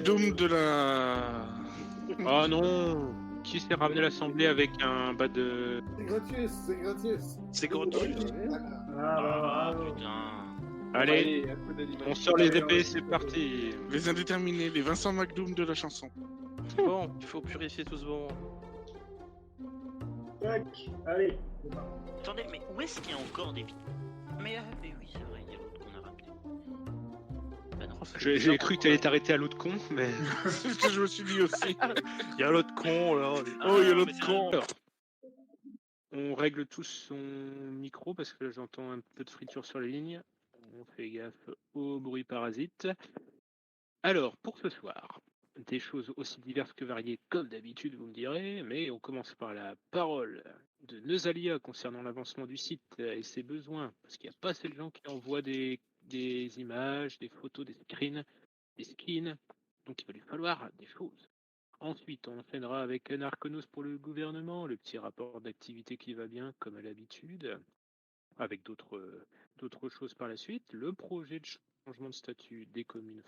McDoom de la... Oh non! Qui s'est ramené l'assemblée avec un bas de... C'est Gratius, c'est Gratius. C'est Gratius. Ah, putain. Allez, un coup d'animation. on sort les épées, c'est parti! Les indéterminés, les Vincent McDoom de la chanson. Bon, il faut purifier tout ce bon. Tac, allez. Attendez, mais où est-ce qu'il y a encore des... Mais oui, c'est vrai, il y a l'autre qu'on a ramené. Bah non. J'ai cru que t'allais t'arrêter à l'autre con, mais... C'est ce que je me suis dit aussi. Il y a l'autre con là. Oh, il y a mais l'autre c'est con. Alors, on règle tous son micro parce que j'entends un peu de friture sur les lignes. On fait gaffe au bruit parasite. Alors, pour ce soir, des choses aussi diverses que variées comme d'habitude, vous me direz, mais on commence par la parole de Neusalia concernant l'avancement du site et ses besoins, parce qu'il n'y a pas assez de gens qui envoient des images, des photos, des screens, des skins, donc il va lui falloir des choses. Ensuite, on enchaînera avec Narconos pour le gouvernement, le petit rapport d'activité qui va bien, comme à l'habitude, avec d'autres choses par la suite. Le projet de changement de statut des communes,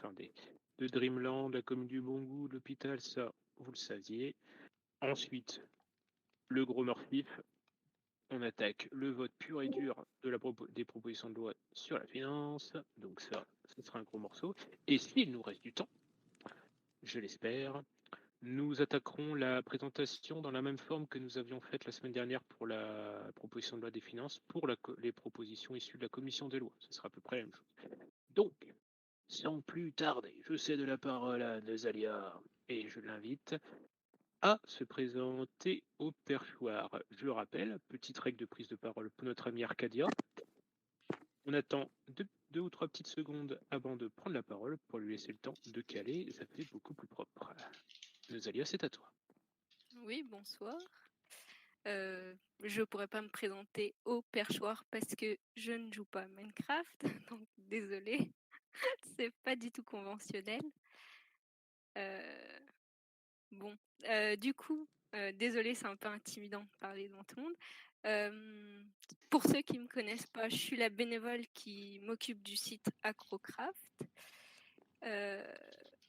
de Dreamland, la commune du Bon Goût, l'hôpital, ça, vous le saviez. Ensuite, le gros mortif. On attaque le vote pur et dur des propositions de loi sur la finance. Donc ça, ce sera un gros morceau. Et s'il nous reste du temps, je l'espère, nous attaquerons la présentation dans la même forme que nous avions faite la semaine dernière pour la proposition de loi des finances, pour les propositions issues de la commission des lois. Ce sera à peu près la même chose. Donc, sans plus tarder, je cède la parole à Neusalia et je l'invite à se présenter au perchoir. Je le rappelle, petite règle de prise de parole pour notre ami Arcadia. On attend deux ou trois petites secondes avant de prendre la parole pour lui laisser le temps de caler, ça fait beaucoup plus propre. Neusalia, c'est à toi. Oui, bonsoir. Je pourrais pas me présenter au perchoir parce que je ne joue pas à Minecraft, donc désolée, c'est pas du tout conventionnel. Bon, du coup, désolée, c'est un peu intimidant de parler devant tout le monde. Pour ceux qui me connaissent pas, je suis la bénévole qui m'occupe du site Acrocraft.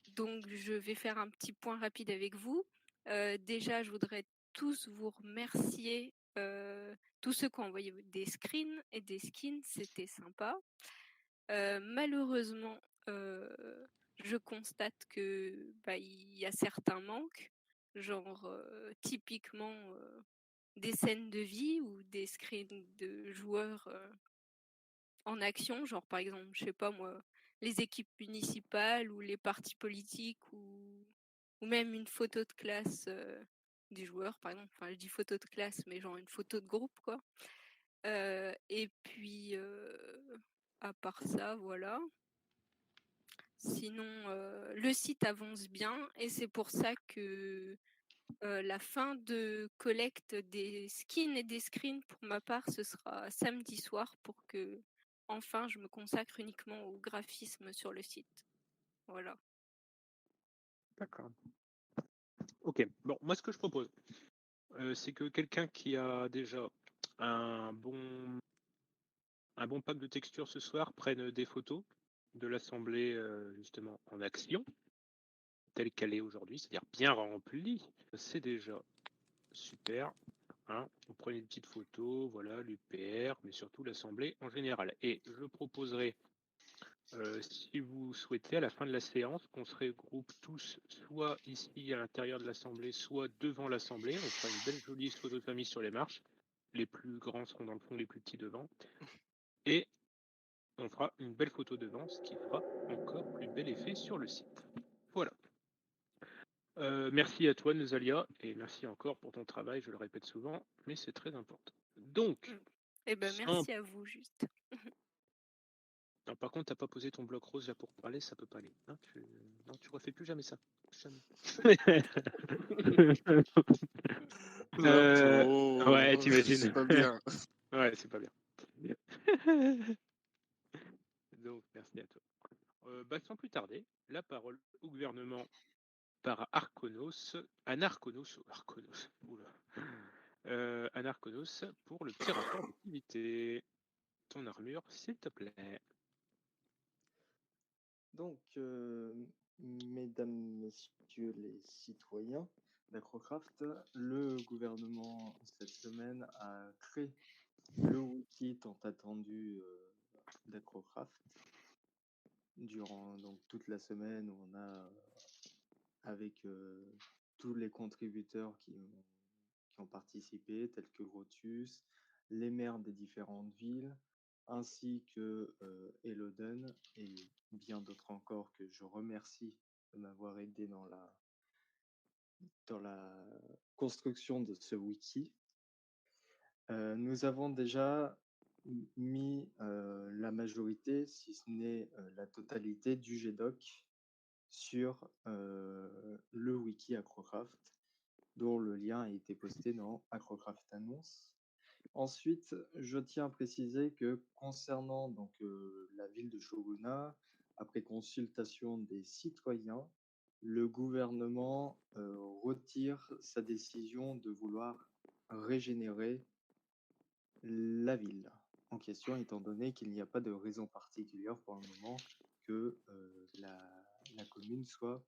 Donc, je vais faire un petit point rapide avec vous. Déjà, je voudrais tous vous remercier, tous ceux qui ont envoyé des screens et des skins, c'était sympa. Malheureusement, je constate que il y a certains manques, genre typiquement des scènes de vie ou des screens de joueurs en action, genre par exemple, je sais pas moi, les équipes municipales ou les partis politiques ou même une photo de classe des joueurs, par exemple. Enfin, je dis photo de classe, mais genre une photo de groupe, quoi. Et puis, à part ça, voilà. Sinon, le site avance bien et c'est pour ça que la fin de collecte des skins et des screens, pour ma part, ce sera samedi soir pour que, enfin, je me consacre uniquement au graphisme sur le site. Voilà. D'accord. Ok, bon, moi ce que je propose, c'est que quelqu'un qui a déjà un bon pack de textures ce soir prenne des photos de l'assemblée justement en action, telle qu'elle est aujourd'hui, c'est-à-dire bien remplie. C'est déjà super. Hein. Vous prenez une petite photo, voilà, l'UPR, mais surtout l'assemblée en général. Et je proposerai, si vous souhaitez, à la fin de la séance, qu'on se regroupe tous, soit ici à l'intérieur de l'assemblée, soit devant l'assemblée. On fera une belle jolie photo de famille sur les marches. Les plus grands seront dans le fond, les plus petits devant. Et on fera une belle photo devant, ce qui fera encore plus bel effet sur le site. Voilà. Merci à toi, Neusalia, et merci encore pour ton travail, je le répète souvent, mais c'est très important. Donc, Eh ben, merci à vous, juste. non, par contre, t'as pas posé ton bloc rose là pour parler, ça peut pas aller. Hein, non, tu refais plus jamais ça. Jamais. Ouais, t'imagines. C'est pas bien. Ouais, c'est pas bien. Donc, merci à toi. Sans plus tarder, la parole au gouvernement par Anarconos, Anarconos pour le petit rapport d'activité. Ton armure, s'il te plaît. Donc, mesdames, messieurs les citoyens d'Acrocraft, le gouvernement, cette semaine, a créé le wiki tant attendu d'Acrocraft. Durant donc toute la semaine, on a, avec tous les contributeurs qui ont participé, tels que Grotius, les maires des différentes villes, ainsi que Eloden et bien d'autres encore que je remercie de m'avoir aidé dans la construction de ce wiki. Nous avons déjà mis la majorité, si ce n'est la totalité du GDoc sur le wiki Acrocraft, dont le lien a été posté dans Acrocraft Annonce. Ensuite, je tiens à préciser que concernant donc, la ville de Shoguna, après consultation des citoyens, le gouvernement retire sa décision de vouloir régénérer la ville en question, étant donné qu'il n'y a pas de raison particulière pour le moment que la commune soit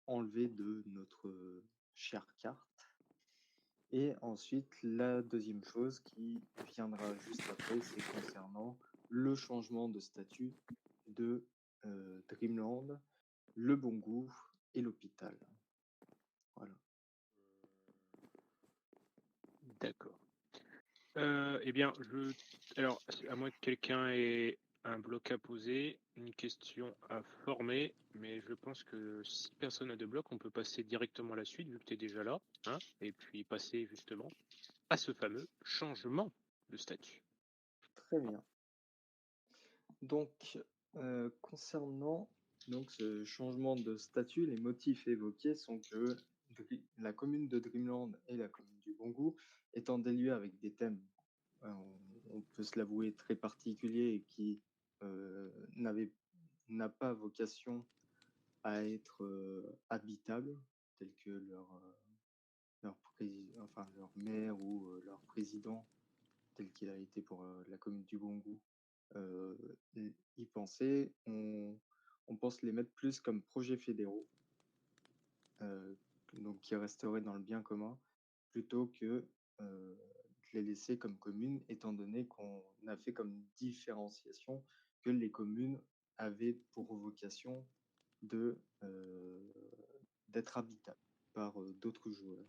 enlevée de notre chère carte. Et ensuite, la deuxième chose qui viendra juste après, c'est concernant le changement de statut de Dreamland, le bon goût et l'hôpital. Voilà. D'accord. Eh bien, alors, à moins que quelqu'un ait un bloc à poser, une question à former, mais je pense que si personne n'a de bloc, on peut passer directement à la suite, vu que tu es déjà là, hein, et puis passer justement à ce fameux changement de statut. Très bien. Donc, concernant donc, ce changement de statut, les motifs évoqués sont que la commune de Dreamland et la commune du Bon Goût étant des lieux avec des thèmes, on peut se l'avouer, très particuliers et qui n'a pas vocation à être habitable, tels que leur maire ou leur président, tel qu'il a été pour la commune du Bon Goût, y penser, on pense les mettre plus comme projets fédéraux, donc qui resteraient dans le bien commun, plutôt que de les laisser comme communes, étant donné qu'on a fait comme différenciation que les communes avaient pour vocation d'être habitables par d'autres joueurs.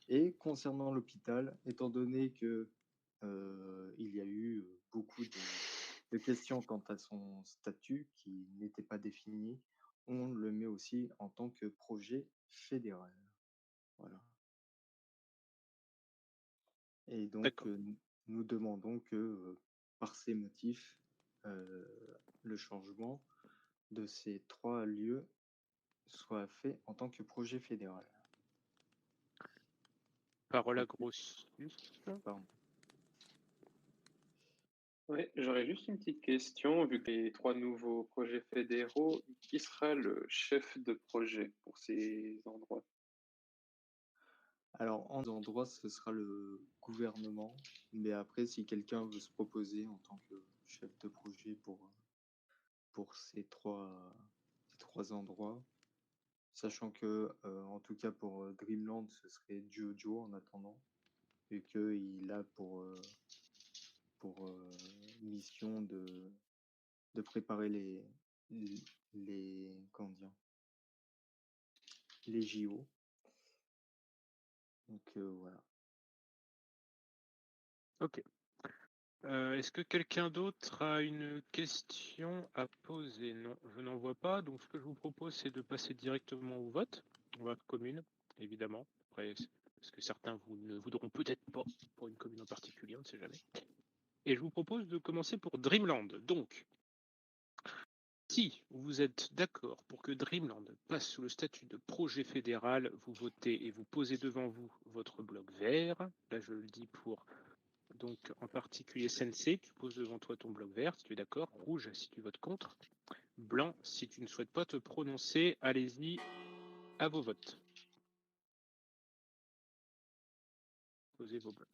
Et concernant l'hôpital, étant donné que il y a eu beaucoup de questions quant à son statut qui n'était pas défini, on le met aussi en tant que projet fédéral. Voilà. Et donc, nous demandons que, par ces motifs, le changement de ces 3 lieux soit fait en tant que projet fédéral. Parole à Grotius. Pardon. Oui, j'aurais juste une petite question, vu que les 3 nouveaux projets fédéraux, qui sera le chef de projet pour ces endroits? Alors, en endroit, ce sera le gouvernement, mais après, si quelqu'un veut se proposer en tant que chef de projet pour ces trois endroits, sachant que, en tout cas pour Dreamland, ce serait Jojo en attendant, et qu'il a pour mission de préparer comment dire, les JO. Donc voilà. Ok. Est-ce que quelqu'un d'autre a une question à poser? Non, je n'en vois pas. Donc, ce que je vous propose, c'est de passer directement au vote. On va commune, évidemment. Après, parce que certains vous ne voudront peut-être pas pour une commune en particulier, on ne sait jamais. Et je vous propose de commencer pour Dreamland. Donc, si vous êtes d'accord pour que Dreamland passe sous le statut de projet fédéral, vous votez et vous posez devant vous votre bloc vert. Là, je le dis pour... Donc, en particulier Sensei, tu poses devant toi ton bloc vert, si tu es d'accord. Rouge, si tu votes contre. Blanc, si tu ne souhaites pas te prononcer. Allez-y, à vos votes. Posez vos blocs.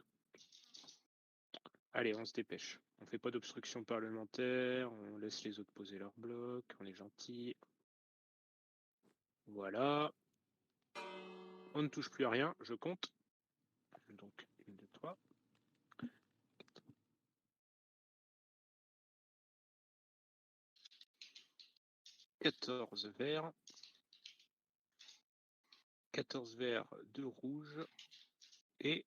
Allez, on se dépêche. On fait pas d'obstruction parlementaire, on laisse les autres poser leurs blocs, on est gentil. Voilà. On ne touche plus à rien, je compte. Donc, 1, 2, 3. 14 verts. 14 verts, 2 rouges et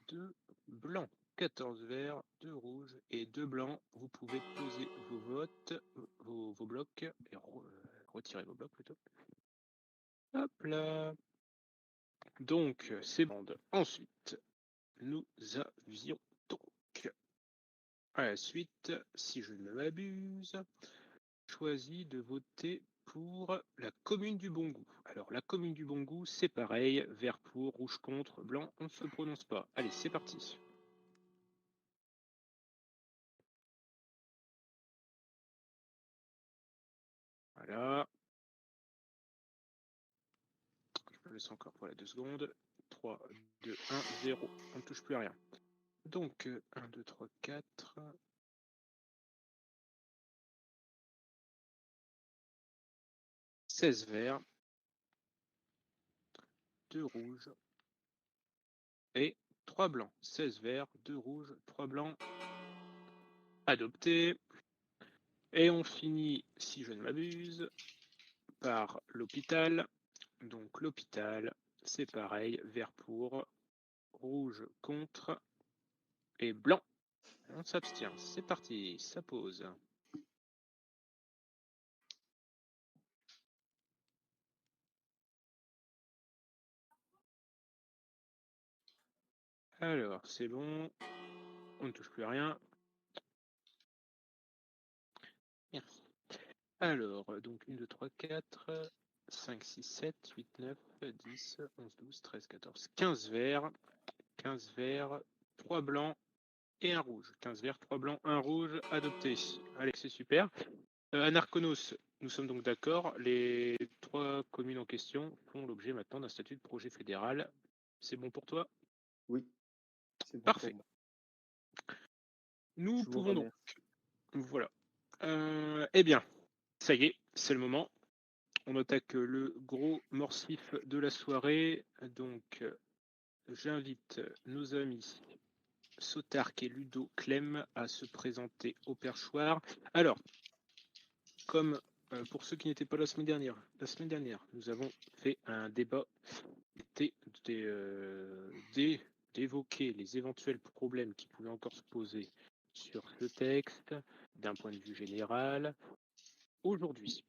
2 blancs. 14 verts, 2 rouges et 2 blancs. Vous pouvez poser vos votes, vos blocs, et retirer vos blocs plutôt. Hop là. Donc, c'est bon. Ensuite, nous avions donc, à la suite, si je ne m'abuse, choisi de voter pour la commune du bon goût. Alors, la commune du bon goût, c'est pareil, vert pour, rouge contre, blanc, on ne se prononce pas. Allez, c'est parti. Voilà. Je me laisse encore pour la 2 secondes. 3, 2, 1, 0. On ne touche plus à rien. Donc, 1, 2, 3, 4. 16 verts. 2 rouges. Et 3 blancs. 16 verts, 2 rouges, 3 blancs. Adopté. Et on finit, si je ne m'abuse, par l'hôpital. Donc l'hôpital, c'est pareil, vert pour, rouge contre et blanc. On s'abstient. C'est parti, ça pose. Alors, c'est bon. On ne touche plus à rien. Merci. Alors, donc 1, 2, 3, 4, 5, 6, 7, 8, 9, 10, 11, 12, 13, 14, 15 verts. 15 verts, 3 blancs et un rouge. 15 verts, 3 blancs, 1 rouge, adopté. Allez, c'est super. Anarchonos, nous sommes donc d'accord. Les 3 communes en question font l'objet maintenant d'un statut de projet fédéral. C'est bon pour toi? Oui, c'est bon Parfait. pour moi. Nous Je vous pouvons donc. remercie. Voilà. Eh bien, ça y est, c'est le moment. On attaque le gros morsif de la soirée. Donc, j'invite nos amis Sotark et Ludo Clem à se présenter au perchoir. Alors, comme pour ceux qui n'étaient pas la semaine dernière, nous avons fait un débat d'évoquer les éventuels problèmes qui pouvaient encore se poser sur ce texte d'un point de vue général. Aujourd'hui,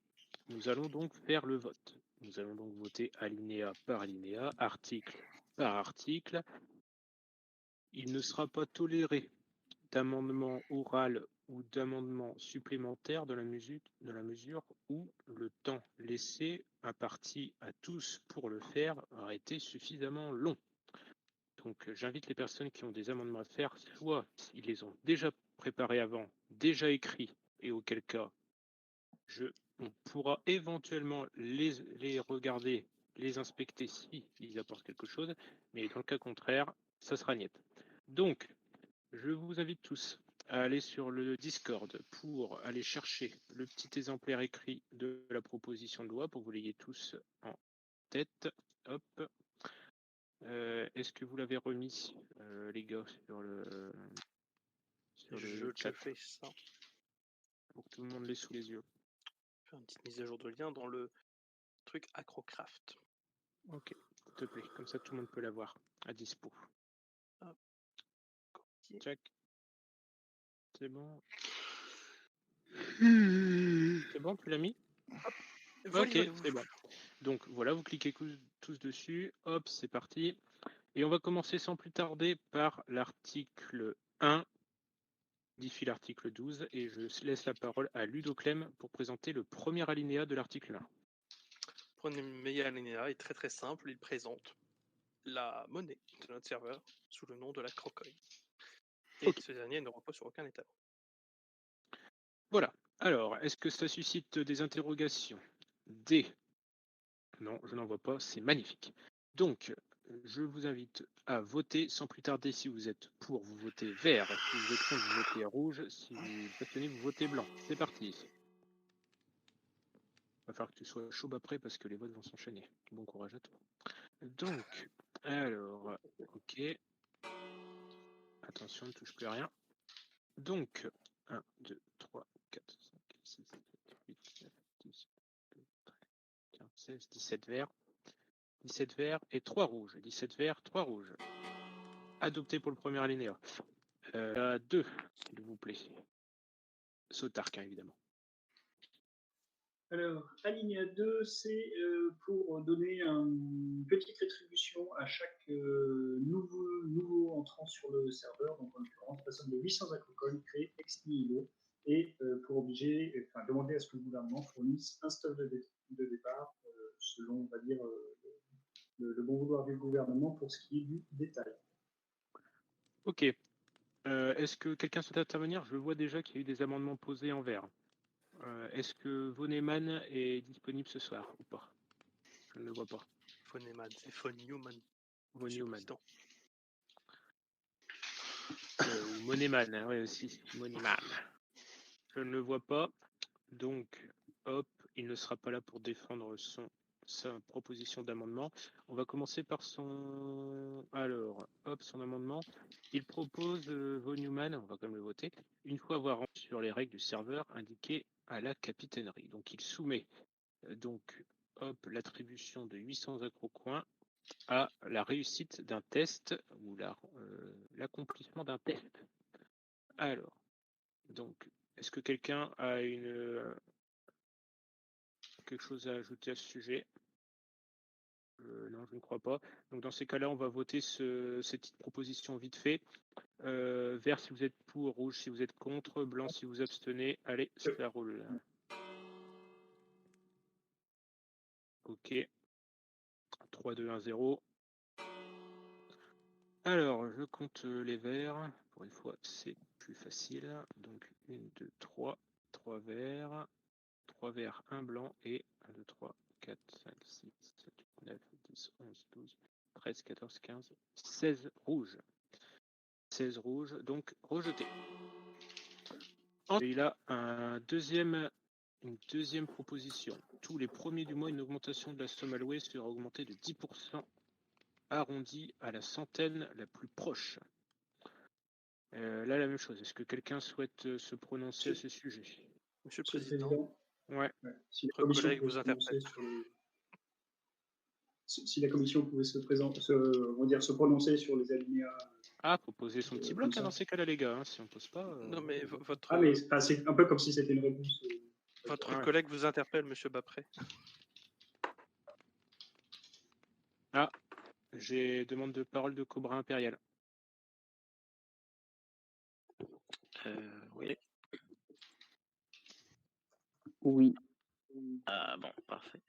nous allons donc faire le vote. Nous allons donc voter alinéa par alinéa, article par article. Il ne sera pas toléré d'amendement oral ou d'amendement supplémentaire dans la mesure où le temps laissé imparti à tous pour le faire a été suffisamment long. Donc j'invite les personnes qui ont des amendements à faire, soit ils les ont déjà préparés avant, déjà écrits, et auquel cas on pourra éventuellement les regarder, les inspecter si ils apportent quelque chose, mais dans le cas contraire, ça sera niet. Donc, je vous invite tous à aller sur le Discord pour aller chercher le petit exemplaire écrit de la proposition de loi pour que vous l'ayez tous en tête. Hop. Est-ce que vous l'avez remis, les gars, sur le Je chat te fais ça. pour que tout le monde l'ait sous les yeux? Faire une petite mise à jour de lien dans le truc Acrocraft. Ok, s'il te plaît, comme ça tout le monde peut l'avoir à dispo. Hop. Copier. Check. C'est bon. C'est bon, tu l'as mis? Ok, c'est bon. Donc voilà, vous cliquez tous dessus. Hop, c'est parti. Et on va commencer sans plus tarder par l'article 1, diffie l'article 12, et je laisse la parole à Ludo Clem pour présenter le premier alinéa de l'article 1. Le premier alinéa est très très simple, il présente la monnaie de notre serveur sous le nom de la Crocoin. Et Ok. ce dernier ne repose sur aucun état. Voilà. Alors, est-ce que ça suscite des interrogations? D. Non, je n'en vois pas, c'est magnifique. Donc, je vous invite à voter sans plus tarder. Si vous êtes pour, vous votez vert. Si vous êtes contre, vous votez rouge. Si vous abstenez, vous votez blanc. C'est parti. Il va falloir que tu sois chaud après parce que les votes vont s'enchaîner. Bon courage à toi. Donc, alors, ok. Attention, ne touche plus à rien. Donc, 1, 2, 3, 4, 5, 6, 7, 8, 9, 10, 12, 13, 15, 16, 17 verts. 17 verts et 3 rouges. 17 verts, 3 rouges. Adopté pour le premier alinéa. 2, s'il vous plaît. Sautarque, hein, évidemment. Alors, alinéa 2, c'est pour donner une petite rétribution à chaque nouveau entrant sur le serveur, donc en l'occurrence, la somme de 800 acrocoins créés ex nihilo, et pour demander à ce que le gouvernement fournisse un stock de départ, selon, on va dire, le bon vouloir du gouvernement pour ce qui est du détail. Ok. Est-ce que quelqu'un souhaite intervenir? Je vois déjà qu'il y a eu des amendements posés en vert. Est-ce que Voneman est disponible ce soir ou pas? Je ne le vois pas. Von Neumann, c'est Von Neumann. Von Monsieur le Neumann. Président. Ou Moneman, hein, ouais, aussi. Moneman. Je ne le vois pas. Donc, hop, il ne sera pas là pour défendre sa proposition d'amendement. On va commencer par son... Alors, hop, son amendement. Il propose, Von Neumann, on va quand même le voter, une fois avoir rendu sur les règles du serveur indiquées à la capitainerie. Donc, il soumet l'attribution de 800 acrocoins à la réussite d'un test ou l'accomplissement d'un test. Alors, donc, est-ce que quelqu'un a quelque chose à ajouter à ce sujet? Non, je ne crois pas. Donc, dans ces cas-là, on va voter cette petite proposition vite fait. Vert si vous êtes pour, rouge si vous êtes contre, blanc si vous abstenez. Allez, ça roule. Ok. 3, 2, 1, 0. Alors, je compte les verts. Pour une fois, c'est plus facile. Donc, 1, 2, 3. 3 verts. 3 verts, 1 blanc et 1, 2, 3, 4, 5, 6, 7, 8, 9, 10, 11, 12, 13, 14, 15, 16 rouges. 16 rouges, donc rejeté. Ensuite, il a une deuxième proposition. Tous les premiers du mois, une augmentation de la somme allouée sera augmentée de 10%, arrondie à la centaine la plus proche. Là, la même chose. Est-ce que quelqu'un souhaite se prononcer à ce sujet? Monsieur le Monsieur le Président, Président, Ouais. si la votre commission collègue pouvait vous se prononcer interpelle. si la commission pouvait se prononcer sur les alinéas. Ah, faut poser son petit bloc hein, dans ces cas-là, les gars. Hein, si on pose pas. Non, mais votre, Ah, mais c'est un peu comme si c'était une réponse. votre Ouais. collègue vous interpelle, monsieur Bapré. Ah, j'ai demande de parole de Cobra Impérial. Oui. Oui. Ah bon, parfait.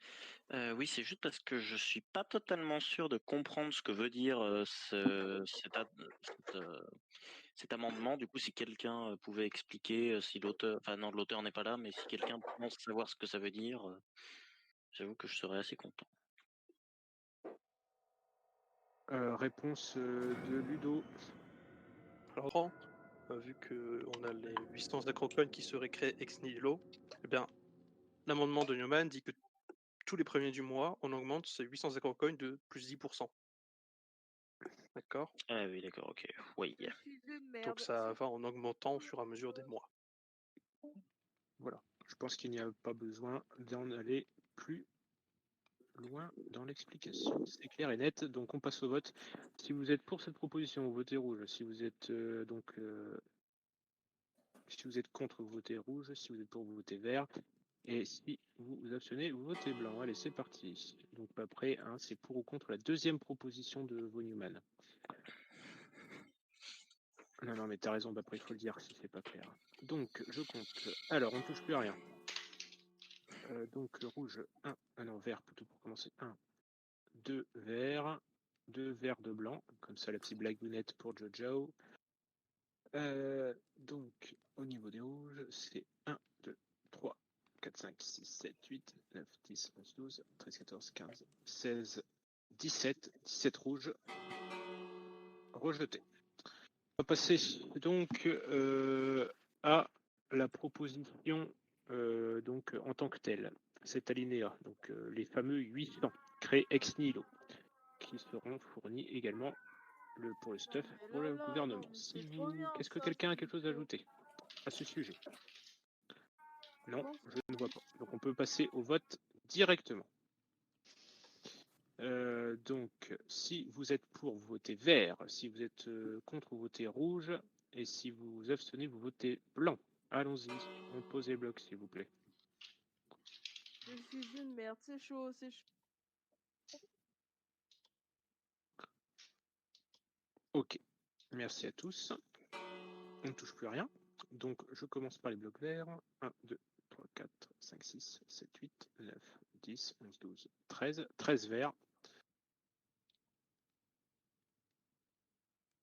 Oui, c'est juste parce que je suis pas totalement sûr de comprendre ce que veut dire cet amendement. Du coup, si quelqu'un pouvait expliquer, si l'auteur, enfin non, l'auteur n'est pas là, mais si quelqu'un pense savoir ce que ça veut dire, j'avoue que je serais assez content. Réponse de Ludo. Alors, vu qu'on a les 800 acrocoins qui seraient créés ex nihilo, eh bien, l'amendement de Neumann dit que tous les premiers du mois, on augmente ces 800 acrocoins de plus 10%. D'accord? Ah oui, d'accord, ok. Oui. Donc ça va en augmentant au fur et à mesure des mois. Voilà. Je pense qu'il n'y a pas besoin d'en aller plus loin dans l'explication. C'est clair et net. Donc on passe au vote. Si vous êtes pour cette proposition, vous votez rouge. Si vous êtes si vous êtes contre, vous votez rouge. Si vous êtes pour, vous votez vert. Et si vous vous abstenez, vous votez blanc. Allez, c'est parti. Donc après, hein, c'est pour ou contre la deuxième proposition de Von Neumann. Non, mais t'as raison, après il faut le dire si c'est pas clair. Donc, je compte. Alors, on ne touche plus à rien. Donc, rouge, 1. Ah non, vert plutôt pour commencer. 1, 2 verts, 2 verts de blanc. Comme ça, la petite blagounette pour Jojo. Donc, au niveau des rouges, c'est 1, 2, 3, 4, 5, 6, 7, 8, 9, 10, 11, 12, 13, 14, 15, 16 17 rouges. Rejeté. On va passer donc à la proposition donc en tant que telle, cet alinéa, donc les fameux 800 créés ex nihilo, qui seront fournis également pour le stuff pour le gouvernement. Est-ce que quelqu'un a quelque chose à ajouter à ce sujet? Non, je ne vois pas. Donc on peut passer au vote directement. Donc, si vous êtes pour, vous votez vert. Si vous êtes contre, vous votez rouge. Et si vous vous abstenez, vous votez blanc. Allons-y, on pose les blocs, s'il vous plaît. Je suis une merde, c'est chaud, c'est chaud. Ok, merci à tous. On ne touche plus à rien. Donc, je commence par les blocs verts. 1, 2, 3, 4, 5, 6, 7, 8, 9, 10, 11, 12, 13. 13 verts.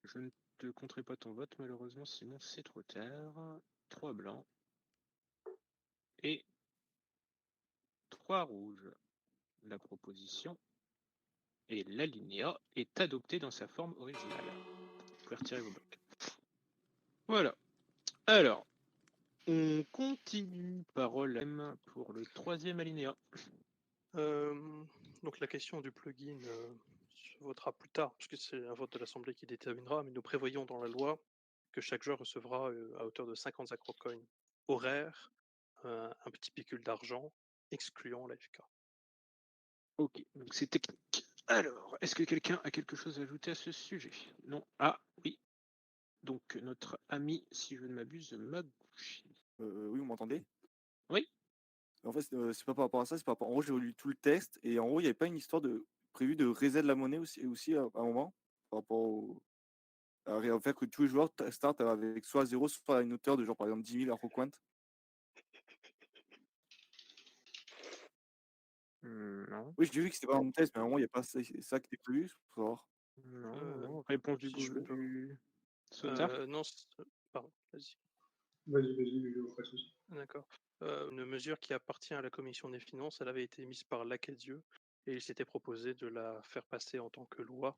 Je ne te compterai pas ton vote, malheureusement, sinon c'est trop tard. 3 blancs. Et 3 rouges. La proposition et l'alinéa est adopté dans sa forme originale. Vous pouvez retirer vos blocs. Voilà. Alors, on continue. Parole M pour le 3e alinéa. Donc la question du plugin se votera plus tard, puisque c'est un vote de l'Assemblée qui déterminera, mais nous prévoyons dans la loi que chaque joueur recevra à hauteur de 50 acrocoins horaires un petit pécule d'argent, excluant l'AFK. Ok, donc c'est technique. Alors, est-ce que quelqu'un a quelque chose à ajouter à ce sujet? Non. Ah, oui. Donc, notre ami, si je ne m'abuse, Magouchi. Oui, vous m'entendez? Oui. En fait, c'est pas par rapport à ça, c'est par rapport. En gros, j'ai lu tout le texte et en gros, il n'y avait pas une histoire prévue de reset de la monnaie aussi à un moment par rapport au fait que tous les joueurs start avec soit 0, soit à une hauteur de genre par exemple 10 000 Afrocoins. Non. Oui, j'ai vu que c'était pas dans mon test, mais à un moment, il n'y a pas ça qui était prévu, pour savoir. Non. Réponse du si je goût peux- du Sotard. Non, pardon, vas-y. Vas-y, pas de souci. D'accord. Une mesure qui appartient à la Commission des finances, elle avait été émise par l'Acadieux et il s'était proposé de la faire passer en tant que loi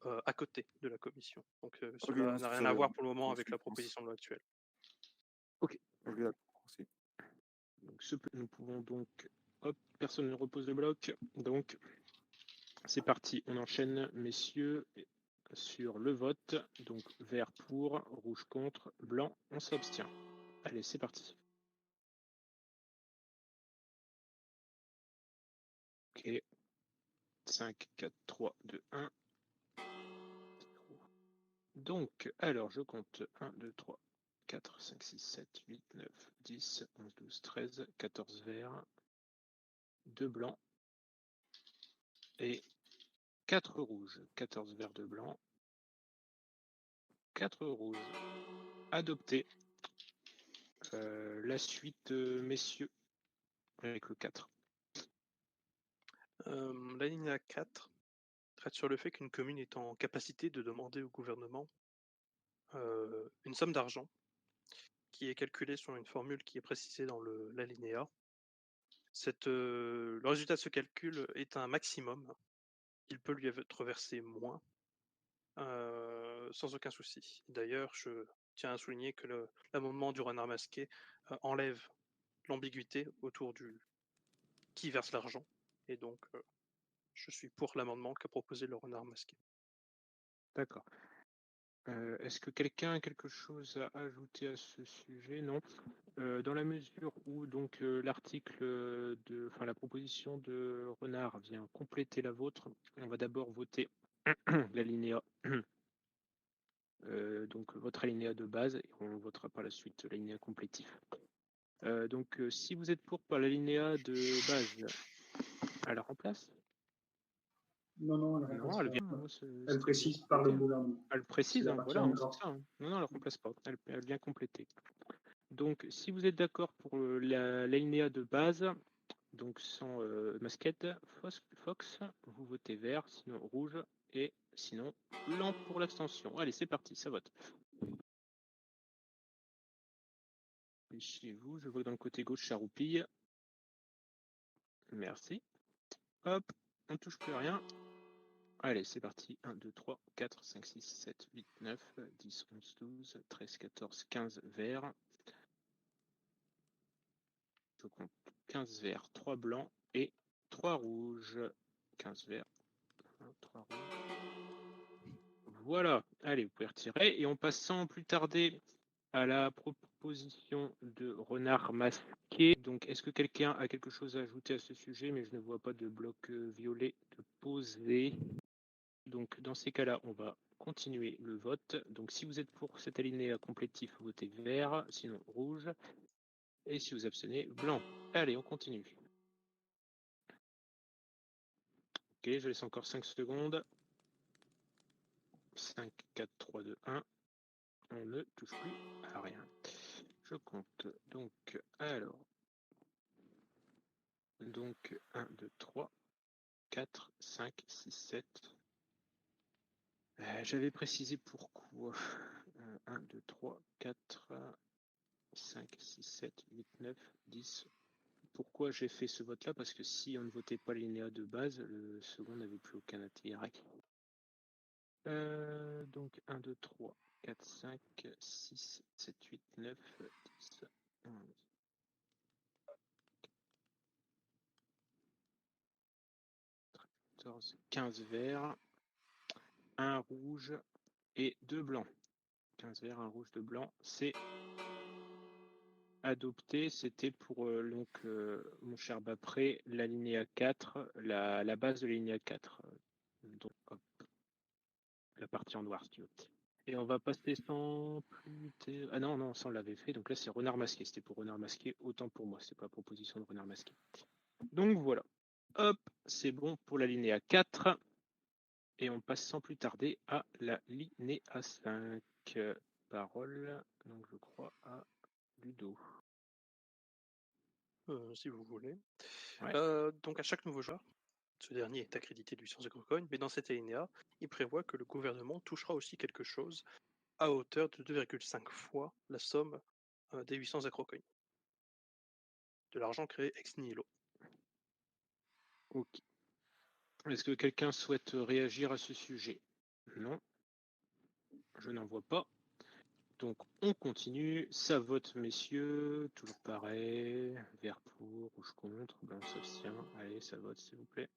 à côté de la Commission. Donc cela non, n'a c'est rien ça, à voir pour le moment c'est avec ce la que je pense. proposition de loi actuelle. Ok. Ok, d'accord. Merci. Donc, nous pouvons donc. Hop, personne ne repose le bloc. Donc, c'est parti. On enchaîne, messieurs, sur le vote. Donc, vert pour, rouge contre, blanc, on s'abstient. Allez, c'est parti. Ok. 5, 4, 3, 2, 1. Donc, alors, je compte 1, 2, 3, 4, 5, 6, 7, 8, 9, 10, 11, 12, 13, 14 verts, 2 blancs et 4 rouges. 14 verts, 2 blancs, 4 rouges. Adopté. La suite, messieurs, avec le 4. L'alinéa 4 traite sur le fait qu'une commune est en capacité de demander au gouvernement une somme d'argent qui est calculée selon une formule qui est précisée dans l'alinéa. Le résultat de ce calcul est un maximum. Il peut lui être versé moins sans aucun souci. D'ailleurs, je tiens à souligner que l'amendement du renard masqué enlève l'ambiguïté autour du qui verse l'argent. Et donc, je suis pour l'amendement qu'a proposé le renard masqué. D'accord. Est-ce que quelqu'un a quelque chose à ajouter à ce sujet? Non. Dans la mesure où donc l'article la proposition de Renard vient compléter la vôtre, on va d'abord voter l'alinéa, donc votre alinéa de base, et on votera par la suite l'alinéa complétif. Donc si vous êtes pour l'alinéa de base, elle la remplace? Non, elle Non, remplace elle pas. vient. Elle précise par le gouvernement. Elle précise, C'est la hein, partie voilà, en hein, gras. c'est ça. Hein. Non, elle ne remplace pas. Elle vient compléter. Donc, si vous êtes d'accord pour l'alinéa de base, donc sans masquette, Fox, vous votez vert, sinon rouge, et sinon blanc pour l'abstention. Allez, c'est parti, ça vote. Et chez vous, je vois que dans le côté gauche, ça roupille. Merci. Hop, on touche plus à rien. Allez, c'est parti. 1, 2, 3, 4, 5, 6, 7, 8, 9, 10, 11, 12, 13, 14, 15 verts. Je compte 15 verts, 3 blancs et 3 rouges. 15 verts, 3 rouges. Voilà. Allez, vous pouvez retirer. Et on passe sans plus tarder à la proposition de renard masqué. Donc, est-ce que quelqu'un a quelque chose à ajouter à ce sujet? Mais je ne vois pas de bloc violet de poser. Donc, dans ces cas-là, on va continuer le vote. Donc, si vous êtes pour cet alinéa complétif, votez vert, sinon rouge. Et si vous abstenez, blanc. Allez, on continue. Ok, je laisse encore 5 secondes. 5, 4, 3, 2, 1. On ne touche plus à rien. Je compte. Donc, alors. Donc, 1, 2, 3, 4, 5, 6, 7. J'avais précisé pourquoi. 1, 2, 3, 4, 5, 6, 7, 8, 9, 10. Pourquoi j'ai fait ce vote-là? Parce que si on ne votait pas l'alinéa de base, le second n'avait plus aucun intérêt. Donc 1, 2, 3, 4, 5, 6, 7, 8, 9, 10, 11. 14, 15 verts, 1 rouge et 2 blancs. 15 verts, 1 rouge, 2 blancs. C'est adopté. C'était pour donc, mon cher Bapré, l'alinéa 4, la base de l'alinéa 4. Donc, hop, la partie en noir, si tu veux. Et on va passer sans plus. Ah non, non, ça on l'avait fait. Donc là, c'est renard masqué. C'était pour renard masqué. Autant pour moi. C'était pas la proposition de renard masqué. Donc voilà. Hop, c'est bon pour l'alinéa 4. Et on passe sans plus tarder à l'alinéa 5. Parole, donc je crois, à Ludo. Si vous voulez. Ouais. Donc à chaque nouveau joueur, ce dernier est accrédité de 800 agrocoins, mais dans cet alinéa, il prévoit que le gouvernement touchera aussi quelque chose à hauteur de 2,5 fois la somme des 800 agrocoins. De l'argent créé ex nihilo. Ok. Est-ce que quelqu'un souhaite réagir à ce sujet? Non. Je n'en vois pas. Donc on continue. Ça vote, messieurs. Toujours pareil. Vert pour, rouge contre, blanc s'abstient. Allez, ça vote, s'il vous plaît.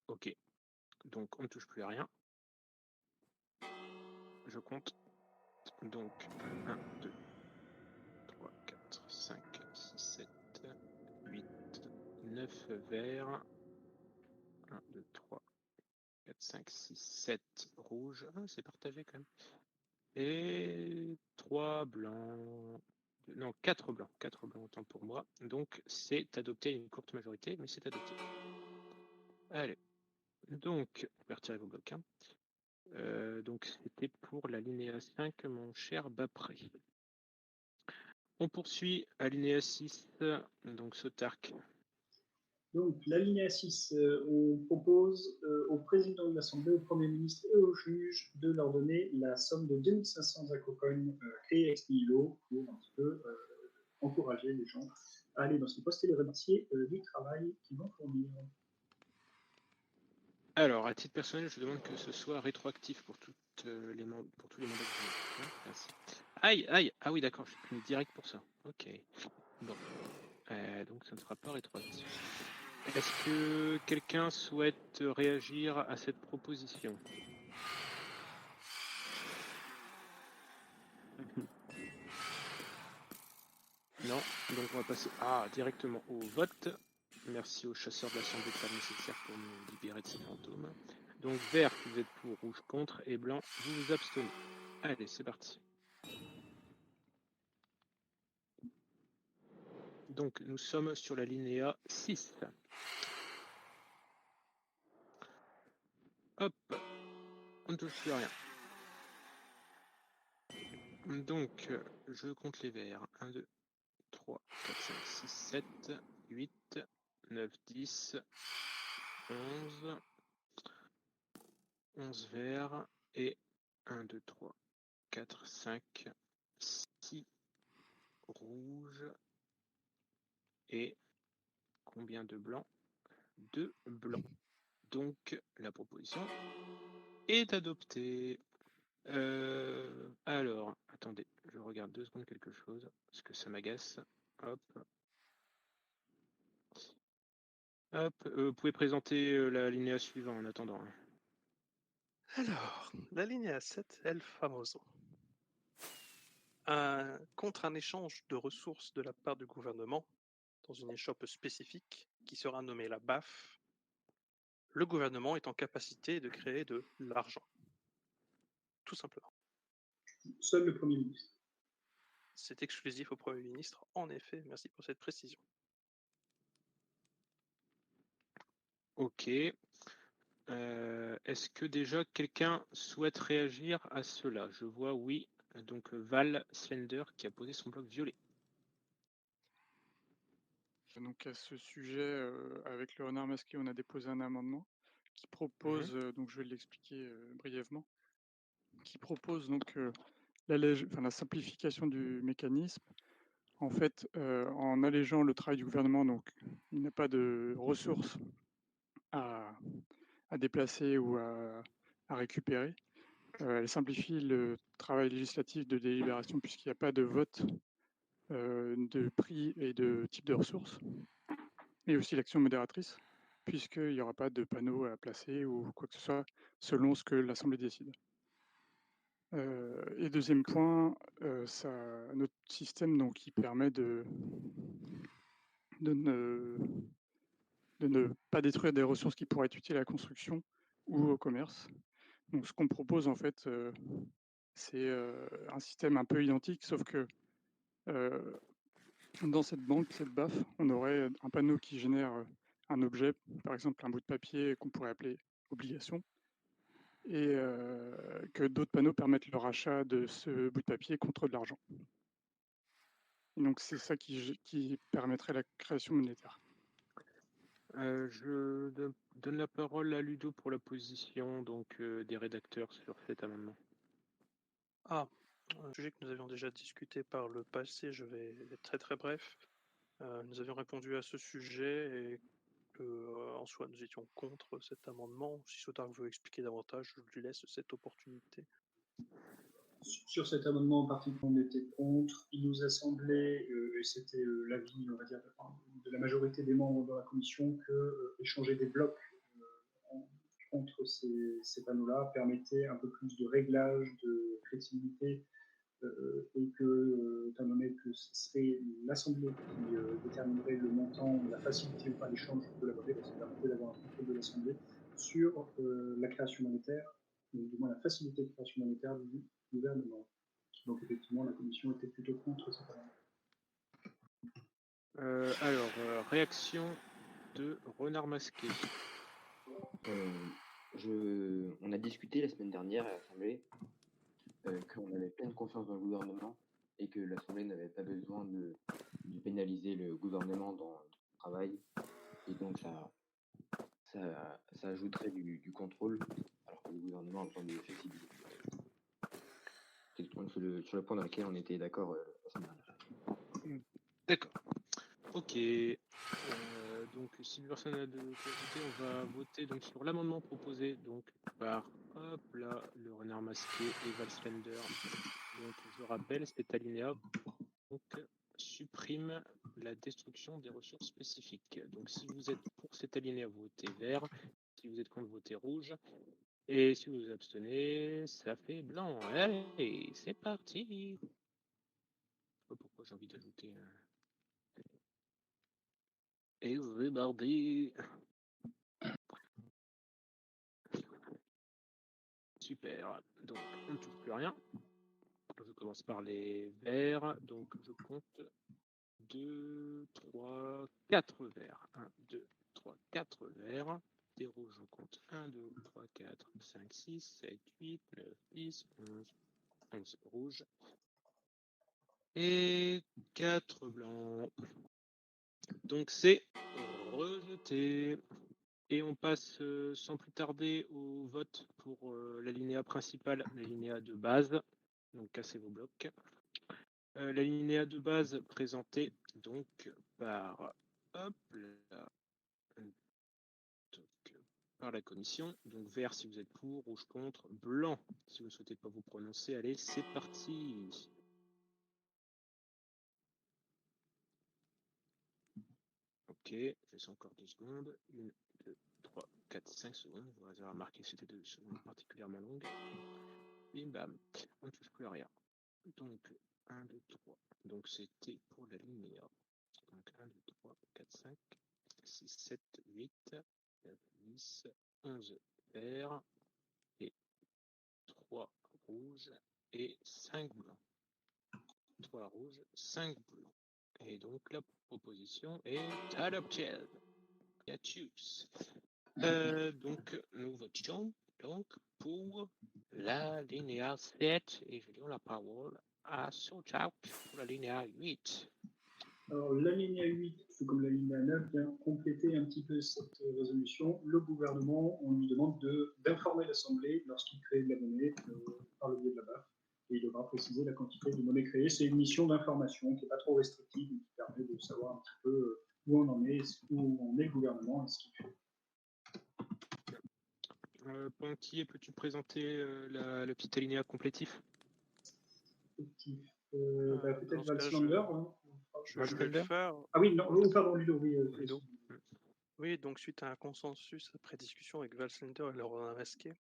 Ok. Donc on ne touche plus à rien. Je compte. Donc 1, 2, 3, 4, 5, 6, 7, 8, 9 verts. 1, 2, 3, 4, 5, 6, 7 rouges. Ah, c'est partagé quand même. Et 3 blancs. Non, 4 blancs. 4 blancs, autant pour moi. Donc c'est adopté à une courte majorité, mais c'est adopté. Allez. Donc, vous pouvez retirer vos blocs. Hein. Donc c'était pour l'alinéa 5, mon cher Bapré. On poursuit alinéa 6, donc Sotark. Donc, l'alinéa 6, on propose au président de l'Assemblée, au Premier ministre et au juge de leur donner la somme de 2500 agrocoins créés ex nihilo pour un petit peu encourager les gens à aller dans ces postes et les remercier du travail qu'ils vont fournir. Alors, à titre personnel, je demande que ce soit rétroactif pour, tous les mandats que j'ai. Merci. Aïe, aïe. Ah oui, d'accord, je suis mis direct pour ça. Ok. Bon. Donc, ça ne sera pas rétroactif. Est-ce que quelqu'un souhaite réagir à cette proposition? Non. Donc, on va passer directement au vote. Merci aux chasseurs de l'Assemblée de faire le nécessaire pour nous libérer de ces fantômes. Donc, vert, vous êtes pour, rouge contre, et blanc, vous vous abstenez. Allez, c'est parti. Donc, nous sommes sur la linéa 6. Hop, on ne touche plus à rien. Donc, je compte les verts. 1, 2, 3, 4, 5, 6, 7, 8, 9, 10, 11. 11 verts et 1, 2, 3, 4, 5, 6 rouges et Combien de blancs? 2 blancs. Donc, la proposition est adoptée. Alors, attendez, je regarde 2 secondes quelque chose, parce que ça m'agace. Hop. Hop, vous pouvez présenter la linéa suivante en attendant. Hein. Alors, la ligne 7, El Famoso. Contre un échange de ressources de la part du gouvernement, dans une échoppe spécifique qui sera nommée la BAF, le gouvernement est en capacité de créer de l'argent. Tout simplement. Seul le Premier ministre. C'est exclusif au Premier ministre, en effet. Merci pour cette précision. Ok. Est-ce que déjà quelqu'un souhaite réagir à cela? Je vois oui. Donc Val Slender qui a posé son bloc violet. Donc à ce sujet, avec le renard masqué, on a déposé un amendement qui propose, donc je vais l'expliquer brièvement, qui propose donc la simplification du mécanisme. En fait, en allégeant le travail du gouvernement, donc il n'y a pas de ressources à déplacer ou à récupérer. Elle simplifie le travail législatif de délibération puisqu'il n'y a pas de vote de prix et de type de ressources, et aussi l'action modératrice, puisqu'il n'y aura pas de panneau à placer ou quoi que ce soit selon ce que l'Assemblée décide. Et deuxième point, notre système donc, qui permet de ne pas détruire des ressources qui pourraient être utiles à la construction ou au commerce. Donc ce qu'on propose en fait, c'est un système un peu identique, sauf que dans cette banque, cette BAF, on aurait un panneau qui génère un objet, par exemple un bout de papier qu'on pourrait appeler obligation, et que d'autres panneaux permettent le rachat de ce bout de papier contre de l'argent. Donc c'est ça qui permettrait la création monétaire. Je donne la parole à Ludo pour la position donc, des rédacteurs sur cet amendement. Un sujet que nous avions déjà discuté par le passé, je vais être très très bref. Nous avions répondu à ce sujet et en soi nous étions contre cet amendement. Si Sotark veut expliquer davantage, je lui laisse cette opportunité. Sur cet amendement en particulier, on était contre. Il nous a semblé, et c'était l'avis, on va dire, de la majorité des membres de la commission, que échanger des blocs entre ces panneaux-là permettait un peu plus de réglage, de flexibilité, et que, étant donné que ce serait l'Assemblée qui déterminerait le montant, la facilité ou pas d'échange de la monnaie, ça permettrait d'avoir un contrôle de l'Assemblée sur la création monétaire, ou du moins la facilité de création monétaire du gouvernement. Donc effectivement, la commission était plutôt contre cet amendement. Réaction de Renard Masqué. On a discuté la semaine dernière à l'Assemblée qu'on avait pleine confiance dans le gouvernement et que l'Assemblée n'avait pas besoin de pénaliser le gouvernement dans le travail. Et donc ça ajouterait du contrôle, alors que le gouvernement a besoin de flexibilité. C'est sur le point dans lequel on était d'accord la semaine dernière. D'accord. Ok. Donc si personne n'a de quoi ajouter, on va voter donc sur l'amendement proposé donc par le renard masqué et Val Slender. Donc je rappelle, cet alinéa donc supprime la destruction des ressources spécifiques. Donc si vous êtes pour cet alinéa, vous votez vert. Si vous êtes contre, vous votez rouge. Et si vous vous abstenez, ça fait blanc. Allez, c'est parti. Je sais pas pourquoi j'ai envie d'ajouter. Everybody. Super. Donc on ne touche plus rien. Je commence par les verts. Donc je compte 2, 3, 4 verts. 1, 2, 3, 4 verts. Des rouges, je compte 1, 2, 3, 4, 5, 6, 7, 8, 9, 10, 11. 11 rouges. Et 4 blancs. Donc c'est rejeté. Et on passe sans plus tarder au vote pour l'alinéa principal, l'alinéa de base. Donc cassez vos blocs. L'alinéa de base présenté donc par hop là, par la commission. Donc vert si vous êtes pour, rouge contre, blanc si vous ne souhaitez pas vous prononcer. Allez, c'est parti. Ok, je laisse encore 2 secondes. 1, 2, 3, 4, 5 secondes. Vous avez remarqué que c'était 2 secondes particulièrement longues. Bim bam, on ne touche plus à rien. Donc 1, 2, 3. Donc c'était pour la linéa. Donc 1, 2, 3, 4, 5, 6, 7, 8, 9, 10, 11 verts et 3 rouges et 5 blancs. 3 rouges, 5 blancs. Et donc la proposition est adoptée. Yatus. Donc nous votions donc pour la linéa 7 et je donne la parole à Sochak pour la linéa 8. Alors, la linéa 8, tout comme la linéa 9, vient compléter un petit peu cette résolution. Le gouvernement, on lui demande d'informer l'Assemblée lorsqu'il crée de la monnaie par le biais de la BAF. Et il devra préciser la quantité de monnaie créée. C'est une mission d'information qui n'est pas trop restrictive, mais qui permet de savoir un petit peu où on en est, où en est le gouvernement et ce qu'il fait. Ponty, peux-tu présenter la petite alinéa complétif? Peut-être Valslander. Je vais le faire. Ah oui, non, pardon, Ludo. Oui, Ludo. Oui, donc suite à un consensus après discussion avec Valslander et Laurent Masquet,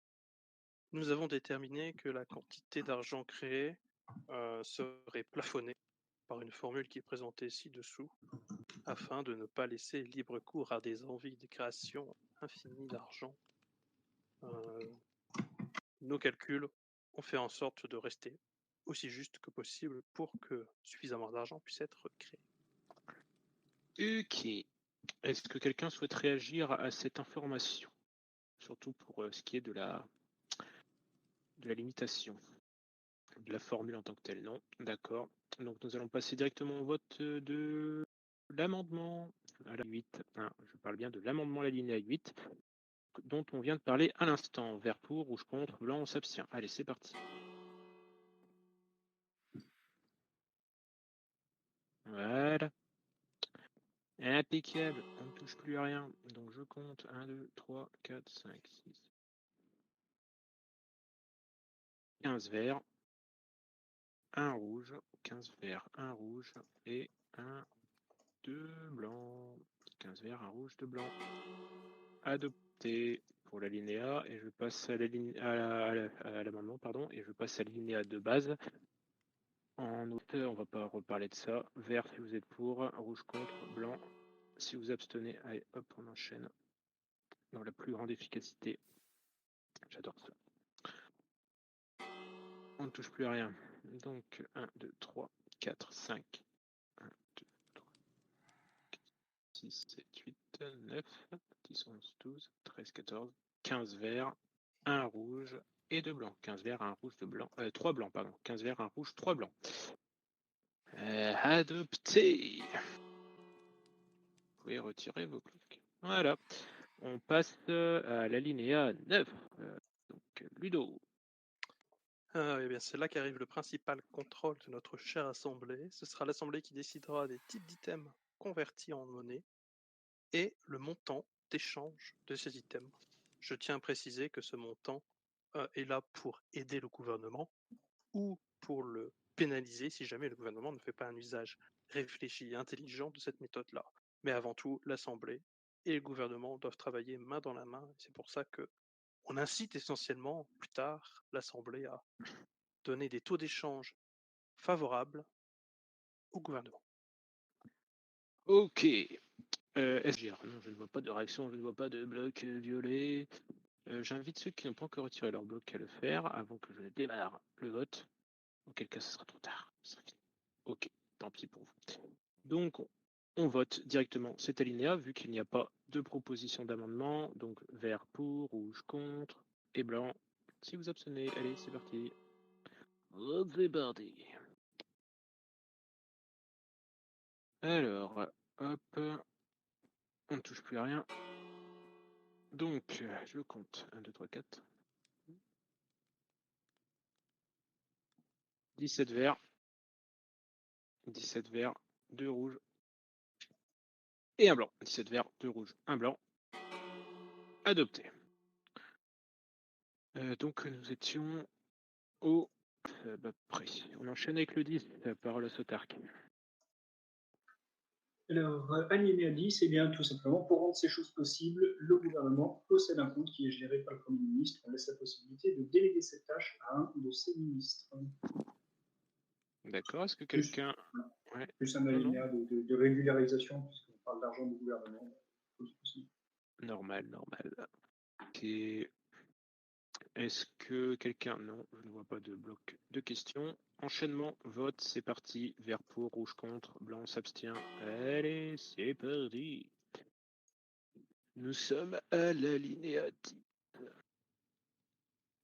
nous avons déterminé que la quantité d'argent créée serait plafonnée par une formule qui est présentée ci-dessous, afin de ne pas laisser libre cours à des envies de création infinie d'argent. Nos calculs ont fait en sorte de rester aussi juste que possible pour que suffisamment d'argent puisse être créé. Ok. Est-ce que quelqu'un souhaite réagir à cette information? Surtout pour ce qui est de la limitation. De la formule en tant que telle, non? D'accord. Donc nous allons passer directement au vote de l'amendement à la 8. Je parle bien de l'amendement à la linéa 8 dont on vient de parler à l'instant. Vert pour, rouge contre, blanc, on s'abstient. Allez, c'est parti. Voilà. Impeccable. On ne touche plus à rien. Donc je compte 1, 2, 3, 4, 5, 6. 15 verts. 1 rouge. 15 verts, 1 rouge et 1, 2 blancs. 15 verts, 1 rouge, 2 blancs. Adopté pour l'alinéa et je passe à l'amendement, pardon, et je passe à l'alinéa de base. En hauteur, on va pas reparler de ça. Vert si vous êtes pour, rouge contre, blanc si vous abstenez. Allez, hop, on enchaîne dans la plus grande efficacité. J'adore ça. On ne touche plus à rien. Donc 1, 2, 3, 4, 5. 1, 2, 3, 4, 6, 7, 8, 9, 10, 11, 12, 13, 14, 15 verts, 1 rouge et 2 blancs. 15 verts, 1 rouge, 2 blancs. 3 blancs, pardon. 15 verts, 1 rouge, 3 blancs. Adopté. Vous pouvez retirer vos blocs. Voilà. On passe à l'alinéa 9. Donc Ludo. Eh bien, c'est là qu'arrive le principal contrôle de notre chère assemblée. Ce sera l'assemblée qui décidera des types d'items convertis en monnaie et le montant d'échange de ces items. Je tiens à préciser que ce montant est là pour aider le gouvernement ou pour le pénaliser si jamais le gouvernement ne fait pas un usage réfléchi et intelligent de cette méthode-là. Mais avant tout, l'Assemblée et le gouvernement doivent travailler main dans la main. C'est pour ça que on incite essentiellement plus tard l'Assemblée à donner des taux d'échange favorables au gouvernement. Ok. SGR. Non, je ne vois pas de réaction, je ne vois pas de bloc violet. J'invite ceux qui n'ont pas encore retiré leur bloc à le faire avant que je démarre le vote. Auquel cas, ce sera trop tard. Ok, tant pis pour vous. Donc, on vote directement cet alinéa, vu qu'il n'y a pas de proposition d'amendement. Donc, vert pour, rouge contre, et blanc si vous abstenez. Allez, c'est parti. C'est parti. Alors, hop. On ne touche plus à rien. Donc, je compte. 1, 2, 3, 4. 17 verts. 17 verts, 2 rouges. Et un blanc. 17 verts, 2 rouges, 1 blanc. Adopté. Donc nous étions au près. On enchaîne avec le 10, parole à Sotark. Alors, alinéa 10, eh bien, tout simplement, pour rendre ces choses possibles, le gouvernement possède un compte qui est géré par le Premier ministre. On laisse la possibilité de déléguer cette tâche à un de ses ministres. D'accord, est-ce que Plus, quelqu'un... voilà, Ouais. plus un Non, non. alinéa de régularisation, puisqu'on parle d'argent du gouvernement. Normal. Ok. Est-ce que quelqu'un... Non, je ne vois pas de bloc de questions. Enchaînement, vote, c'est parti. Vert pour, rouge contre, blanc s'abstient. Allez, c'est parti. Nous sommes à l'alinéa 10.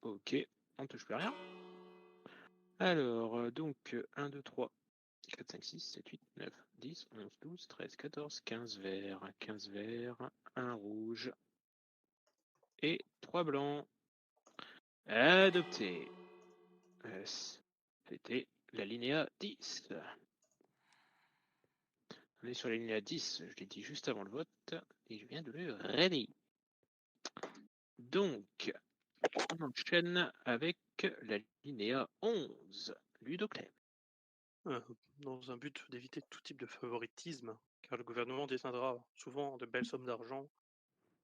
Ok, on ne touche plus à rien. Alors, donc, 1, 2, 3, 4, 5, 6, 7, 8, 9, 10, 11, 12, 13, 14, 15 verts. 15 verts, 1 rouge et 3 blancs. Adopté. C'était l'alinéa 10. On est sur l'alinéa 10, je l'ai dit juste avant le vote, et je viens de le réveiller. Donc, on enchaîne avec l'alinéa 11. Ludoclem. Dans un but d'éviter tout type de favoritisme, car le gouvernement détiendra souvent de belles sommes d'argent,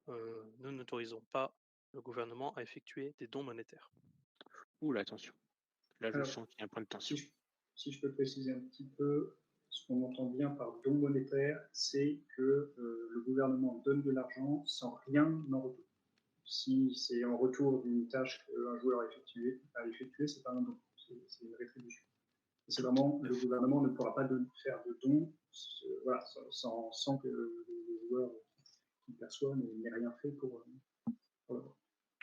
nous n'autorisons pas le gouvernement à effectuer des dons monétaires. Oula, attention. Là, je Alors, sens qu'il y a un point de tension. Si je peux préciser un petit peu, ce qu'on entend bien par don monétaire, c'est que le gouvernement donne de l'argent sans rien en retour. Si c'est en retour d'une tâche qu'un joueur a effectuée, c'est pas un don, c'est une rétribution. C'est vraiment, le gouvernement ne pourra pas faire de dons voilà, sans que le joueur qui perçoit n'ait rien fait pour le don.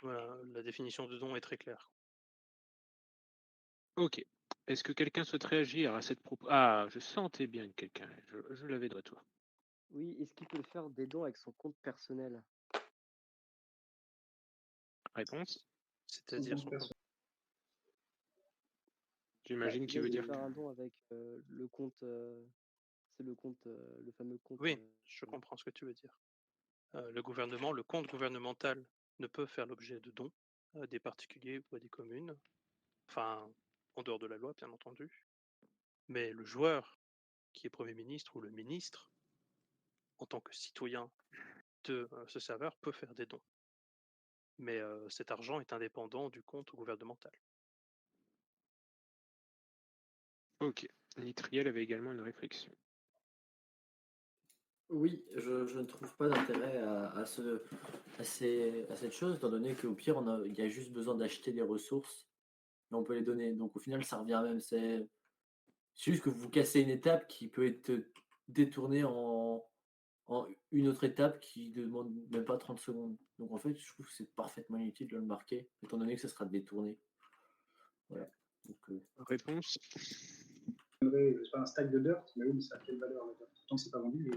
Voilà, la définition de don est très claire. Ok. Est-ce que quelqu'un souhaite réagir à cette propos? Ah, je sentais bien que quelqu'un. Je l'avais de toi. Oui, est-ce qu'il peut faire des dons avec son compte personnel? Réponse? C'est-à-dire son compte. J'imagine qu'il veut dire. Faire un don avec le compte. C'est le compte, le fameux compte. Oui, je comprends ce que tu veux dire. Le gouvernement, le compte gouvernemental ne peut faire l'objet de dons à des particuliers ou à des communes, enfin, en dehors de la loi, bien entendu. Mais le joueur, qui est Premier ministre ou le ministre, en tant que citoyen de ce serveur, peut faire des dons. Mais cet argent est indépendant du compte gouvernemental. Ok. Nitriel avait également une réflexion. Oui, je ne trouve pas d'intérêt à cette chose, étant donné qu'au pire, il y a juste besoin d'acheter des ressources et on peut les donner. Donc au final, ça revient à même. C'est juste que vous cassez une étape qui peut être détournée en une autre étape qui ne demande même pas 30 secondes. Donc en fait, je trouve que c'est parfaitement inutile de le marquer, étant donné que ça sera détourné. Voilà. Donc, Réponse? C'est pas un stack de dirt, mais oui, mais ça a quelle valeur la dirt? Tant que c'est pas vendu,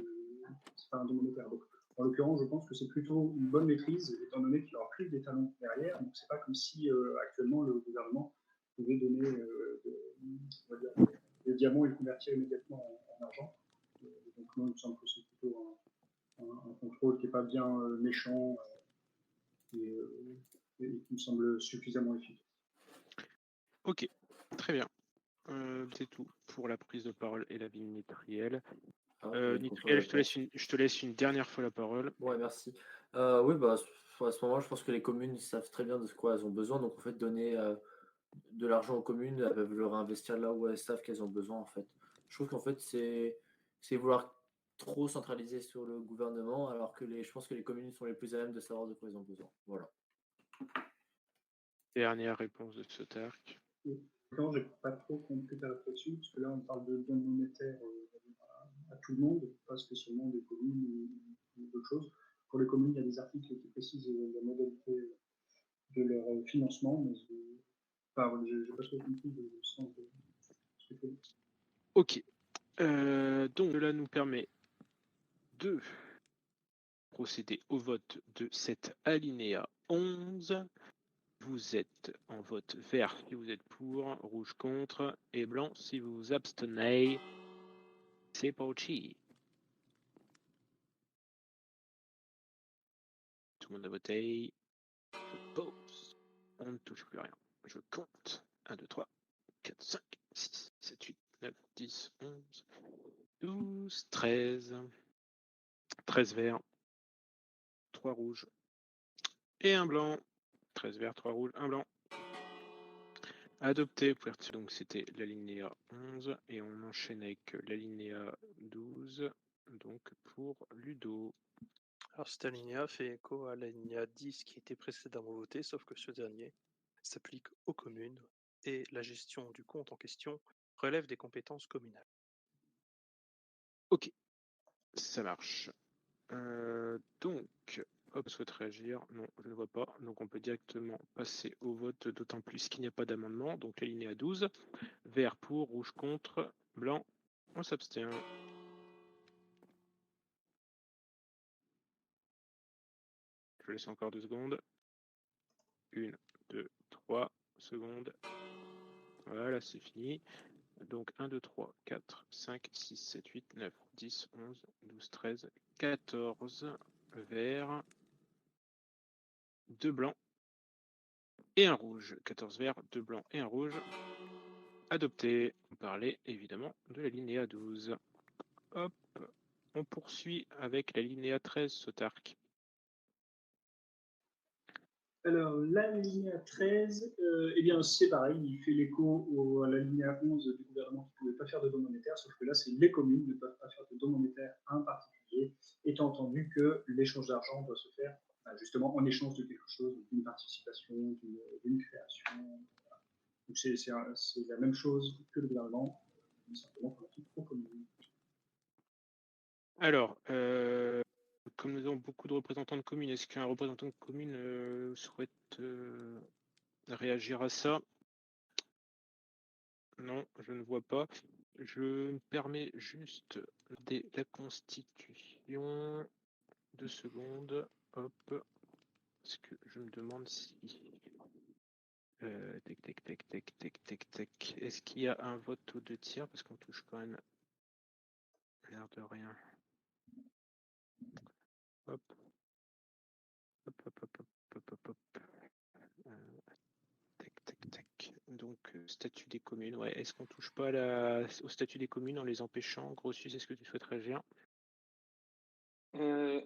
c'est pas un don monétaire. Donc, en l'occurrence, je pense que c'est plutôt une bonne maîtrise, étant donné qu'il n'y aura plus d'étalons derrière. Donc, c'est pas comme si actuellement le gouvernement pouvait donner des diamants et le convertir immédiatement en argent. Donc, moi, il me semble que c'est plutôt un contrôle qui n'est pas bien méchant et qui me semble suffisamment efficace. Ok, très bien. C'est tout pour la prise de parole et l'avis Nitriel. Nitriel, je te laisse une dernière fois la parole. Ouais, merci. Oui, bah, à ce moment, je pense que les communes savent très bien de quoi elles ont besoin. Donc, en fait, donner de l'argent aux communes, elles peuvent le réinvestir là où elles savent qu'elles ont besoin, en fait. Je trouve qu'en fait, c'est vouloir trop centraliser sur le gouvernement, alors que je pense que les communes sont les plus à même de savoir de quoi ils ont besoin. Voilà. Dernière réponse de Sotark. Non, j'ai pas trop compris ta réflexion, parce que là, on parle de dons monétaires à tout le monde, pas spécialement des communes ou d'autres choses. Pour les communes, il y a des articles qui précisent la modalité de leur financement, mais j'ai pas trop compris le sens de ce que tu dis. Ok. Donc, cela nous permet de procéder au vote de cet alinéa 11. Vous êtes en vote vert si vous êtes pour, rouge contre et blanc si vous vous abstenez. C'est parti. Tout le monde a voté. Je pose. on ne touche plus à rien. Je compte. 1, 2, 3, 4, 5, 6, 7, 8, 9, 10, 11, 12, 13. 13 verts, 3 rouges et un blanc. 13 verts, 3 rouges, 1 blanc. Adopté. Donc c'était l'alinéa 11 et on enchaîne avec l'alinéa 12. Donc pour Ludo. Alors cet alinéa fait écho à l'alinéa 10 qui était précédemment voté, sauf que ce dernier s'applique aux communes et la gestion du compte en question relève des compétences communales. Ok, ça marche. Donc, hop, souhaite réagir. Non, je ne vois pas. Donc on peut directement passer au vote, d'autant plus qu'il n'y a pas d'amendement. Donc l'alinéa 12. Vert pour, rouge contre, blanc, on s'abstient. Je laisse encore 2 secondes. 1, 2, 3 secondes. Voilà, c'est fini. Donc 1, 2, 3, 4, 5, 6, 7, 8, 9, 10, 11, 12, 13, 14 verts, 2 blancs et un rouge. 14 verts, 2 blancs et un rouge. Adopté. On parlait évidemment de la linéa 12. Hop, on poursuit avec la linéa 13, Sotark. Alors, l'alinéa 13, eh bien, c'est pareil, il fait l'écho à l'alinéa 11 du gouvernement qui ne pouvait pas faire de dons monétaires, sauf que là, c'est les communes ne peuvent pas faire de dons monétaires à un particulier, étant entendu que l'échange d'argent doit se faire justement en échange de quelque chose, d'une participation, d'une création. Voilà. Donc, c'est la même chose que le gouvernement, mais simplement pour la toute aux communes. Alors, comme nous avons beaucoup de représentants de communes, est-ce qu'un représentant de commune souhaite réagir à ça? Non, je ne vois pas. Je me permets juste de la constitution. 2 secondes. Hop. Parce que je me demande si. Tac, tac, tac, tac, tac, tac, tac. Est-ce qu'il y a un vote aux 2 tiers? Parce qu'on touche quand même l'air de rien. Hop. Hop, hop, hop, hop, hop, hop, hop. Tac, tac, tac. Donc, statut des communes. Ouais, est-ce qu'on touche pas au statut des communes en les empêchant? Grossus, est-ce que tu souhaites réagir?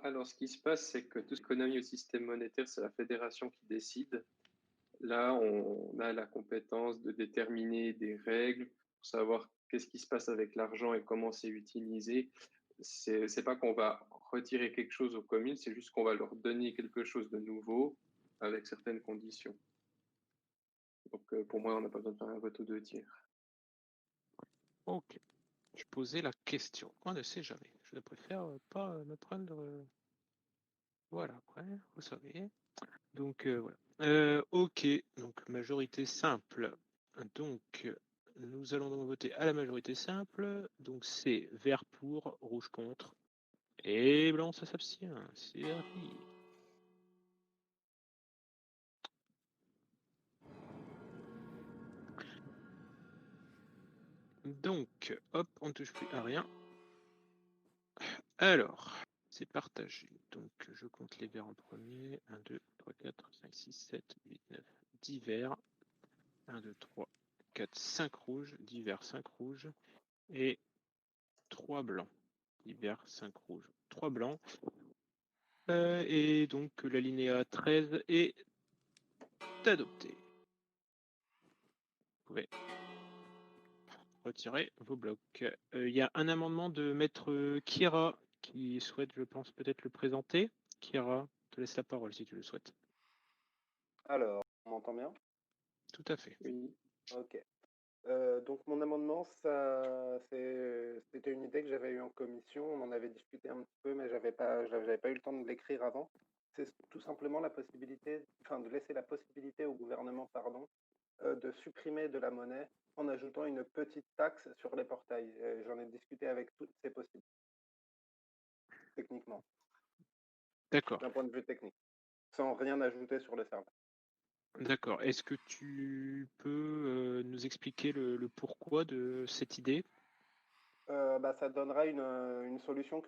Alors, ce qui se passe, c'est que toute économie au système monétaire, c'est la fédération qui décide. Là, on a la compétence de déterminer des règles pour savoir qu'est-ce qui se passe avec l'argent et comment c'est utilisé. C'est pas qu'on va retirer quelque chose aux communes, c'est juste qu'on va leur donner quelque chose de nouveau avec certaines conditions. Donc, pour moi, on n'a pas besoin de faire un vote aux 2 tiers. Ok. Je posais la question. On ne sait jamais. Je ne préfère pas me prendre. Voilà, après, vous savez. Donc, voilà. Ok. Donc, majorité simple. Donc, nous allons donc voter à la majorité simple. Donc, c'est vert pour, rouge contre. Et blanc, ça s'abstient. C'est rapide. Donc, hop, on ne touche plus à rien. Alors, c'est partagé. Donc, je compte les verts en premier. 1, 2, 3, 4, 5, 6, 7, 8, 9, 10 verts. 1, 2, 3, 4, 5 rouges. 10 verts, 5 rouges. Et 3 blancs. 10 verts, 5 rouges. 3 blancs. Et donc, l'alinéa 13 est adopté. Vous pouvez retirer vos blocs. Il y a un amendement de maître Kira qui souhaite, je pense, peut-être le présenter. Kira, je te laisse la parole si tu le souhaites. Alors, on m'entend bien? Tout à fait. Oui. Ok. Donc mon amendement, c'était une idée que j'avais eue en commission. On en avait discuté un petit peu, mais j'avais pas eu le temps de l'écrire avant. C'est tout simplement la possibilité, enfin de laisser la possibilité au gouvernement, pardon, de supprimer de la monnaie en ajoutant une petite taxe sur les portails. J'en ai discuté avec toutes ces possibilités, techniquement, D'accord. d'un point de vue technique, sans rien ajouter sur le serveur. D'accord. Est-ce que tu peux nous expliquer le pourquoi de cette idée? Ça donnerait une solution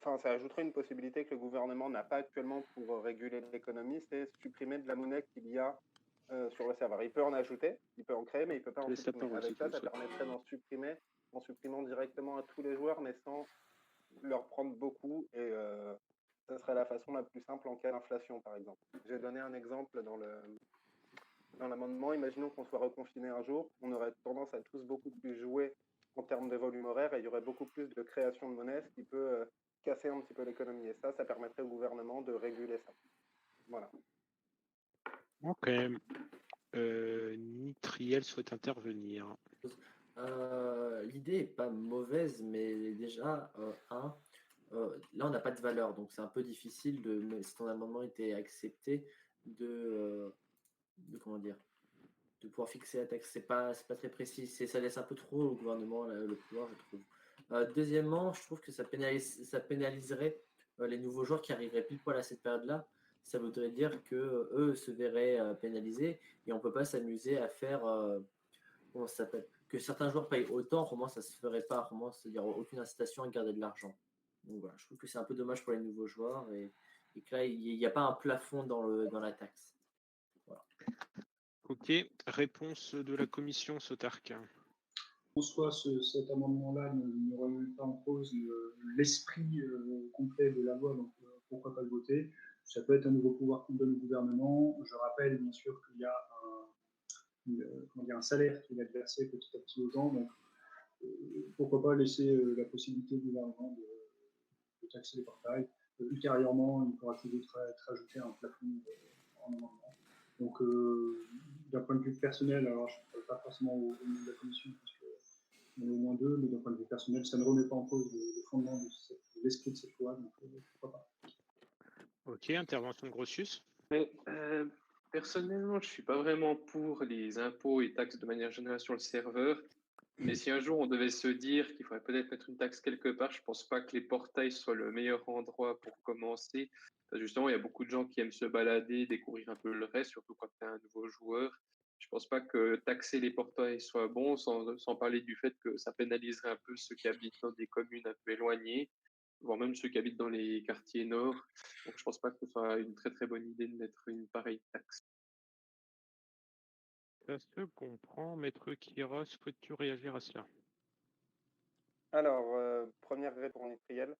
enfin, ça ajouterait une possibilité que le gouvernement n'a pas actuellement pour réguler l'économie, c'est supprimer de la monnaie qu'il y a sur le serveur. Il peut en ajouter, il peut en créer, mais il ne peut pas en Laisse la supprimer. parole, Avec si tu le ça souhaites. permettrait d'en supprimer en supprimant directement à tous les joueurs, mais sans leur prendre beaucoup. Et ça serait la façon la plus simple en cas d'inflation, par exemple. J'ai donné un exemple dans l'amendement. Imaginons qu'on soit reconfiné un jour, on aurait tendance à tous beaucoup plus jouer en termes de volume horaire et il y aurait beaucoup plus de création de monnaie, ce qui peut casser un petit peu l'économie. Et ça permettrait au gouvernement de réguler ça. Voilà. Ok. Nitriel souhaite intervenir. L'idée est pas mauvaise, mais déjà, là on n'a pas de valeur, donc c'est un peu difficile même si ton amendement était accepté, de comment dire, de pouvoir fixer la taxe. C'est pas très précis, ça laisse un peu trop au gouvernement le pouvoir, je trouve. Deuxièmement, je trouve que ça pénaliserait les nouveaux joueurs qui arriveraient pile poil à cette période-là. Ça voudrait dire que eux se verraient pénalisés et on peut pas s'amuser à faire comment ça s'appelle, que certains joueurs payent autant. Au moins ça se ferait pas. Au moins, c'est-à-dire aucune incitation à garder de l'argent. Donc voilà, je trouve que c'est un peu dommage pour les nouveaux joueurs et que là il n'y a pas un plafond dans la taxe. Voilà. Ok. Réponse de la commission Sotark. En soi, cet amendement-là ne remet pas en cause l'esprit complet de la loi, donc pourquoi pas le voter. Ça peut être un nouveau pouvoir qu'on donne au gouvernement. Je rappelle bien sûr qu'il y a un salaire qui va être versé petit à petit aux gens, donc pourquoi pas laisser la possibilité au gouvernement de taxer les portails. Ultérieurement, il pourra toujours être rajouté un plafond en amendement. Donc, d'un point de vue personnel, alors je ne parle pas forcément au nom de la commission, parce qu'on est au moins deux, mais d'un point de vue personnel, ça ne remet pas en cause le fondement de l'esprit de cette loi, donc pourquoi pas. Ok, intervention de Grotius. Mais, personnellement, je ne suis pas vraiment pour les impôts et taxes de manière générale sur le serveur. Mais si un jour on devait se dire qu'il faudrait peut-être mettre une taxe quelque part, je ne pense pas que les portails soient le meilleur endroit pour commencer. Justement, il y a beaucoup de gens qui aiment se balader, découvrir un peu le reste, surtout quand tu es un nouveau joueur. Je ne pense pas que taxer les portails soit bon, sans parler du fait que ça pénaliserait un peu ceux qui habitent dans des communes un peu éloignées, voire même ceux qui habitent dans les quartiers nord. Donc je ne pense pas que ce soit une très très bonne idée de mettre une pareille taxe. Ça se comprend. Maître Kira, souhaites-tu réagir à cela? Alors, première réponse Nitriel.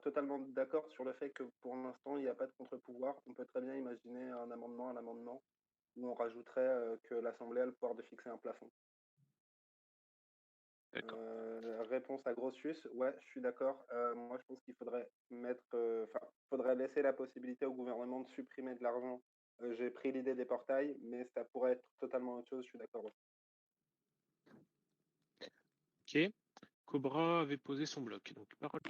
Totalement d'accord sur le fait que pour l'instant, il n'y a pas de contre-pouvoir. On peut très bien imaginer un amendement à l'amendement où on rajouterait que l'Assemblée a le pouvoir de fixer un plafond. Réponse à Grotius, ouais, je suis d'accord. Moi, je pense qu'il faudrait faudrait laisser la possibilité au gouvernement de supprimer de l'argent. J'ai pris l'idée des portails, mais ça pourrait être totalement autre chose, je suis d'accord aussi. Ok. Cobra avait posé son bloc. Donc, parole.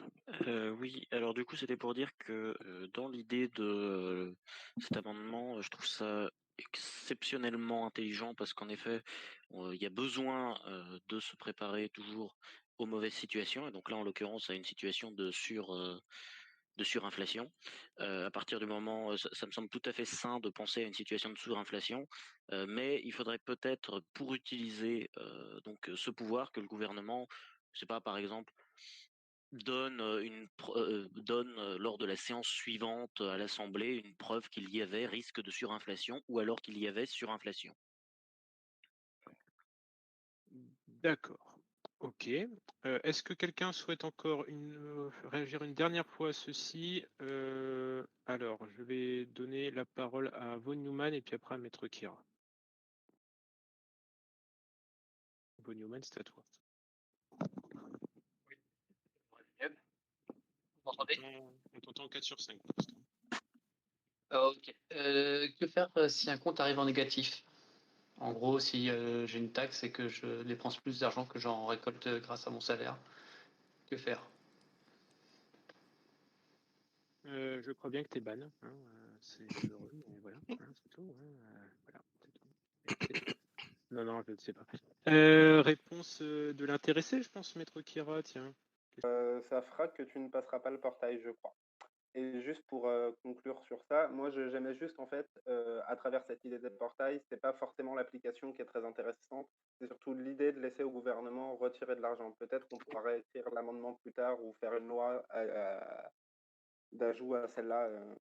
Oui, alors du coup, c'était pour dire que dans l'idée de cet amendement, je trouve ça exceptionnellement intelligent parce qu'en effet, il y a besoin de se préparer toujours aux mauvaises situations. Et donc là, en l'occurrence, à une situation de surinflation. À partir du moment, ça me semble tout à fait sain de penser à une situation de surinflation, mais il faudrait peut-être, pour utiliser donc ce pouvoir, que le gouvernement, je sais pas, par exemple, donne lors de la séance suivante à l'Assemblée une preuve qu'il y avait risque de surinflation ou alors qu'il y avait surinflation. D'accord. Ok. Est-ce que quelqu'un souhaite encore réagir une dernière fois à ceci? Alors, je vais donner la parole à Von Neumann et puis après à Maître Kira. Von Neumann, c'est à toi. Vous m'entendez? On t'entend 4 sur 5. Ok. Que faire si un compte arrive en négatif? En gros, si j'ai une taxe et que je dépense plus d'argent que j'en récolte grâce à mon salaire, que faire? Je crois bien que t'es ban. Hein, c'est malheureux, mais voilà. Hein, c'est tout. Voilà, c'est tout. C'est tout. Non, je ne sais pas. Réponse de l'intéressé, je pense, Maître Kira, tiens. Ça fera que tu ne passeras pas le portail, je crois. Et juste pour conclure sur ça, moi j'aimais juste en fait, à travers cette idée de portail, c'est pas forcément l'application qui est très intéressante, c'est surtout l'idée de laisser au gouvernement retirer de l'argent. Peut-être qu'on pourra réécrire l'amendement plus tard ou faire une loi d'ajout à celle-là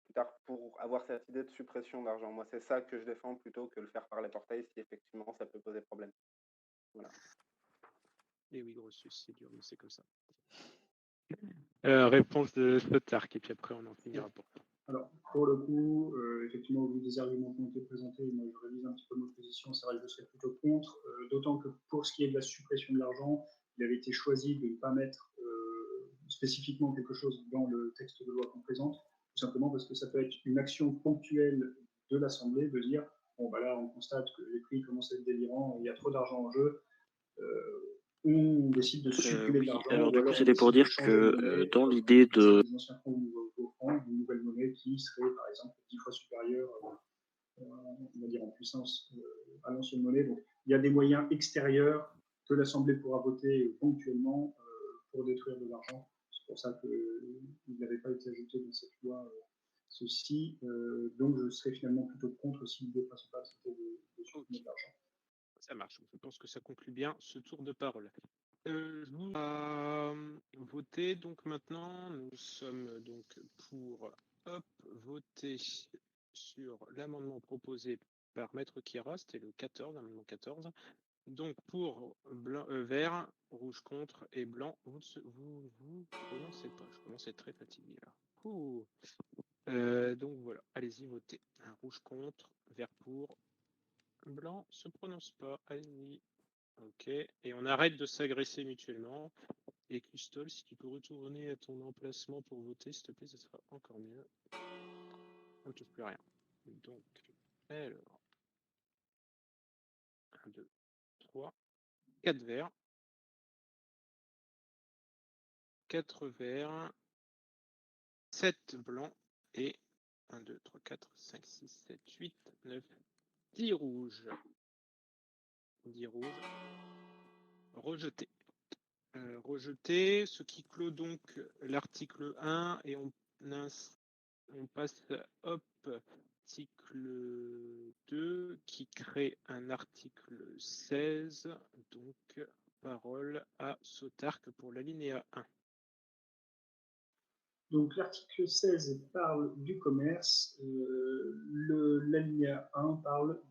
plus tard pour avoir cette idée de suppression d'argent. Moi c'est ça que je défends plutôt que le faire par les portails si effectivement ça peut poser problème. Voilà. Et oui, gros c'est dur, mais c'est comme ça. Réponse de Spotark, et puis après on en finira pour toi. Alors, pour le coup, effectivement, au vu des arguments qui ont été présentés, moi, je révise un petit peu ma position. C'est vrai que je serais plutôt contre, d'autant que pour ce qui est de la suppression de l'argent, il avait été choisi de ne pas mettre spécifiquement quelque chose dans le texte de loi qu'on présente, tout simplement parce que ça peut être une action ponctuelle de l'Assemblée de dire, bon, bah là, on constate que les prix commencent à être délirants, il y a trop d'argent en jeu, on décide de supprimer de Oui, l'argent, alors ou du alors coup, on c'était pour décide de dire changer de monnaie, que dans l'idée de... des anciens francs aux nouveaux francs, une nouvelle monnaie qui serait par exemple 10 fois supérieure, on va dire en puissance, à l'ancienne monnaie. Donc il y a des moyens extérieurs que l'Assemblée pourra voter ponctuellement pour détruire de l'argent. C'est pour ça qu'il n'avait pas été ajouté dans cette loi ceci. Donc je serais finalement plutôt contre si l'idée principale c'était de supprimer de l'argent. Ça marche, je pense que ça conclut bien ce tour de parole. Je vous voter, donc maintenant nous sommes donc pour voter sur l'amendement proposé par Maître Kira, c'était le 14, l'amendement 14. Donc pour blanc, vert, rouge contre et blanc, vous prononcez pas, je commence à être très fatigué là. Ouh. Donc voilà, allez-y, votez. Un rouge contre, vert pour, blanc se prononce pas, allez-y. Ok, et on arrête de s'agresser mutuellement. Et Custol, si tu peux retourner à ton emplacement pour voter, s'il te plaît, ça sera encore mieux. On ne touche plus rien. Donc, alors, 1, 2, 3, 4 verts. 4 verts. 7 blancs. Et 1, 2, 3, 4, 5, 6, 7, 8, 9, 10 rouges. 10 rouges. Rejeté. Rejeté, ce qui clôt donc l'article 1 et on passe hop, article 2 qui crée un article 16. Donc, parole à Sotark pour l'alinéa 1. Donc l'article 16 parle du commerce, l'alinéa 1 parle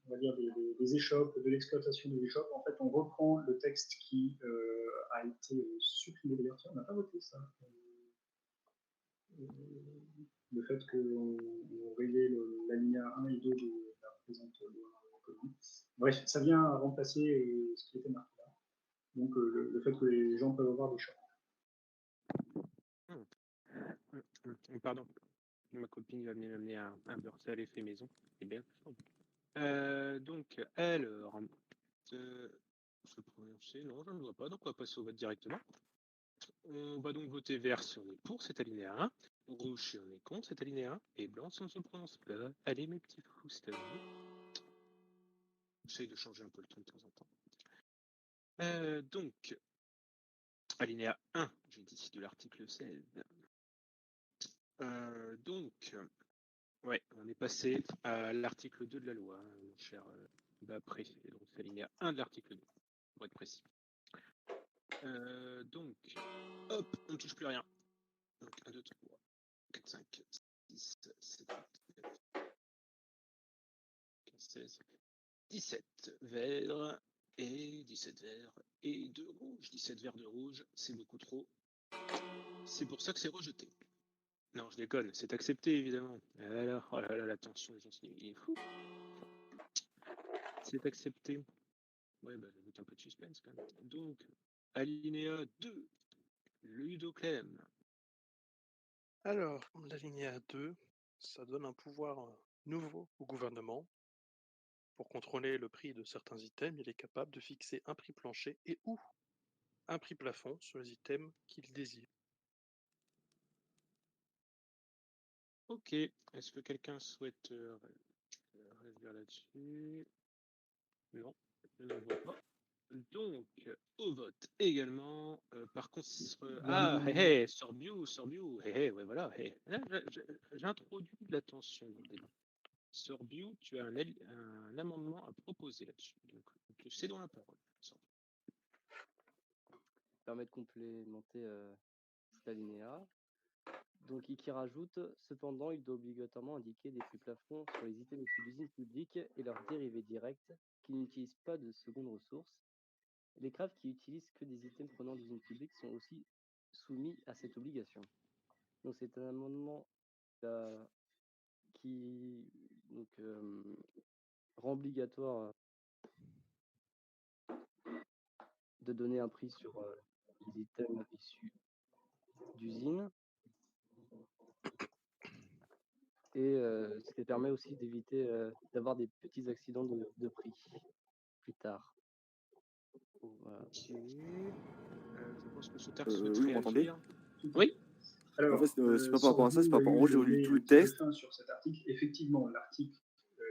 on va dire des échoppes, de l'exploitation des échoppes. En fait, on reprend le texte qui a été supprimé. D'ailleurs, on n'a pas voté ça. Le fait qu'on rayait l'alinéa 1 et 2 de la présente loi commune. Bref, ça vient remplacer ce qui était marqué là. Donc le fait que les gens peuvent avoir des chocs. Pardon, ma copine va venir m'amener un beurre salé fait maison. C'est bien. Donc, alors, se prononcer, non, je ne vois pas, donc on va passer au vote directement. On va donc voter vert si on est pour cet alinéa 1, rouge si on est contre cet alinéa 1, et blanc si on se prononce pas. Allez mes petits fous, c'est à vous. J'essaye de changer un peu le ton de temps en temps. Donc, alinéa 1, j'ai dit, de l'article 16. Donc, ouais, on est passé à l'article 2 de la loi, mon cher Bapré. Donc, c'est alinéa 1 de l'article 2, pour être précis. Donc, hop, on ne touche plus rien. Donc, 1, 2, 3, 4, 5, 6, 7, 8, 9, 15, 16, 17 verts et 17 verts et 2 rouges. 17 verts, 2 rouges, c'est beaucoup trop. C'est pour ça que c'est rejeté. Non, je déconne, c'est accepté évidemment. Alors, oh là là, la tension, il est fou. C'est accepté. Ouais, bah, j'ajoute un peu de suspense quand même. Donc, alinéa 2, Ludo Clem. Alors, l'alinéa 2, ça donne un pouvoir nouveau au gouvernement. Pour contrôler le prix de certains items, il est capable de fixer un prix plancher et ou un prix plafond sur les items qu'il désire. Ok, est-ce que quelqu'un souhaite réagir là-dessus? Non, je ne vois pas. Donc, au vote également. Par contre, Non, Sorbiu, ouais, voilà. Là, j'introduis de l'attention dans le débat. Sorbiu, tu as un amendement à proposer là-dessus. Donc, tu sais dans la parole. Permet de complémenter cet alinéa. Donc, qui rajoute, cependant, il doit obligatoirement indiquer des prix plafonds sur les items issus d'usines publiques et leurs dérivés directs qui n'utilisent pas de seconde ressource. Les CRAF qui utilisent que des items provenant d'usines publiques sont aussi soumis à cette obligation. Donc, c'est un amendement qui donc, rend obligatoire de donner un prix sur les items issus d'usines. Et ce qui permet aussi d'éviter d'avoir des petits accidents de prix plus tard. Voilà. Je pense que ce Sotark Oui, souhaite vous m'entendez? réagir. Oui. Alors, En fait, c'est pas par rapport à ça, c'est par Sorbiu rapport. En a gros, eu j'ai relu tout le un petit peu texte. faim sur cet article. Effectivement, l'article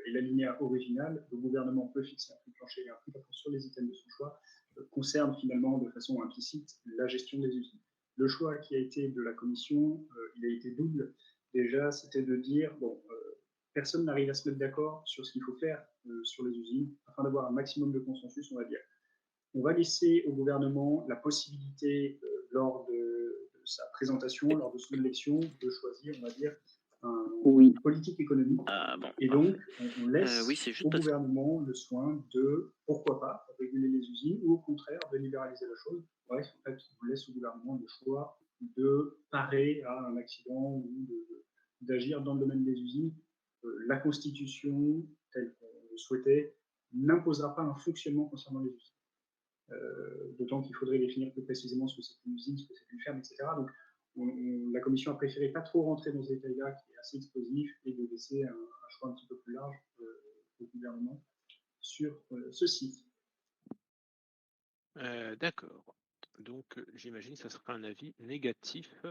et l'alinéa original, le gouvernement peut fixer un prix plancher et un prix plafond sur les items de son choix, concerne finalement de façon implicite la gestion des usines. Le choix qui a été de la commission, il a été double. Déjà, c'était de dire, bon, personne n'arrive à se mettre d'accord sur ce qu'il faut faire sur les usines, afin d'avoir un maximum de consensus, on va dire. On va laisser au gouvernement la possibilité, lors de sa présentation, lors de son élection, de choisir, on va dire, une politique économique. Et donc, on laisse Oui, c'est juste au parce que gouvernement le soin de, pourquoi pas, réguler les usines ou au contraire de libéraliser la chose. Bref, en fait, on laisse au gouvernement le choix de parer à un accident ou d'agir dans le domaine des usines. La Constitution, telle qu'on le souhaitait, n'imposera pas un fonctionnement concernant les usines. D'autant qu'il faudrait définir plus précisément ce que c'est qu'une usine, ce que c'est qu'une ferme, etc. Donc, la commission a préféré pas trop rentrer dans ce détail-là, qui est assez explosif, et de laisser un choix un petit peu plus large au gouvernement sur ceci. D'accord. Donc, j'imagine que ça sera un avis négatif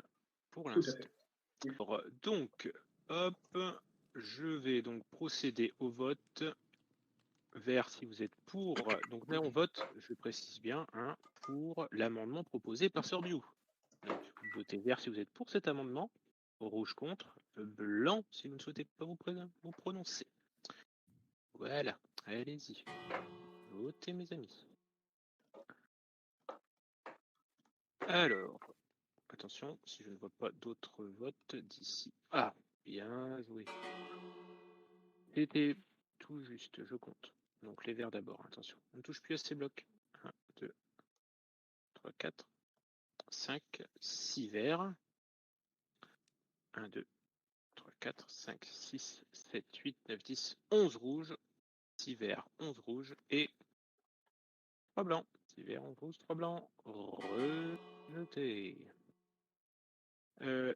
pour Tout à l'instant. fait. Alors, donc, hop, je vais donc procéder au vote. Vert si vous êtes pour. Donc là, on vote, je précise bien, hein, pour l'amendement proposé par Sorbiu. Donc, vous votez vert si vous êtes pour cet amendement, rouge contre, blanc si vous ne souhaitez pas vous prononcer. Voilà, allez-y. Votez, mes amis. Alors, attention, si je ne vois pas d'autres votes d'ici. Ah, bien joué. C'était tout juste, je compte. Donc les verts d'abord, attention. On ne touche plus à ces blocs. 1, 2, 3, 4, 5, 6 verts. 1, 2, 3, 4, 5, 6, 7, 8, 9, 10, 11 rouges. 6 verts, 11 rouges et 3 blancs. 6 verts, 11 rouges, 3 blancs. Rejeté.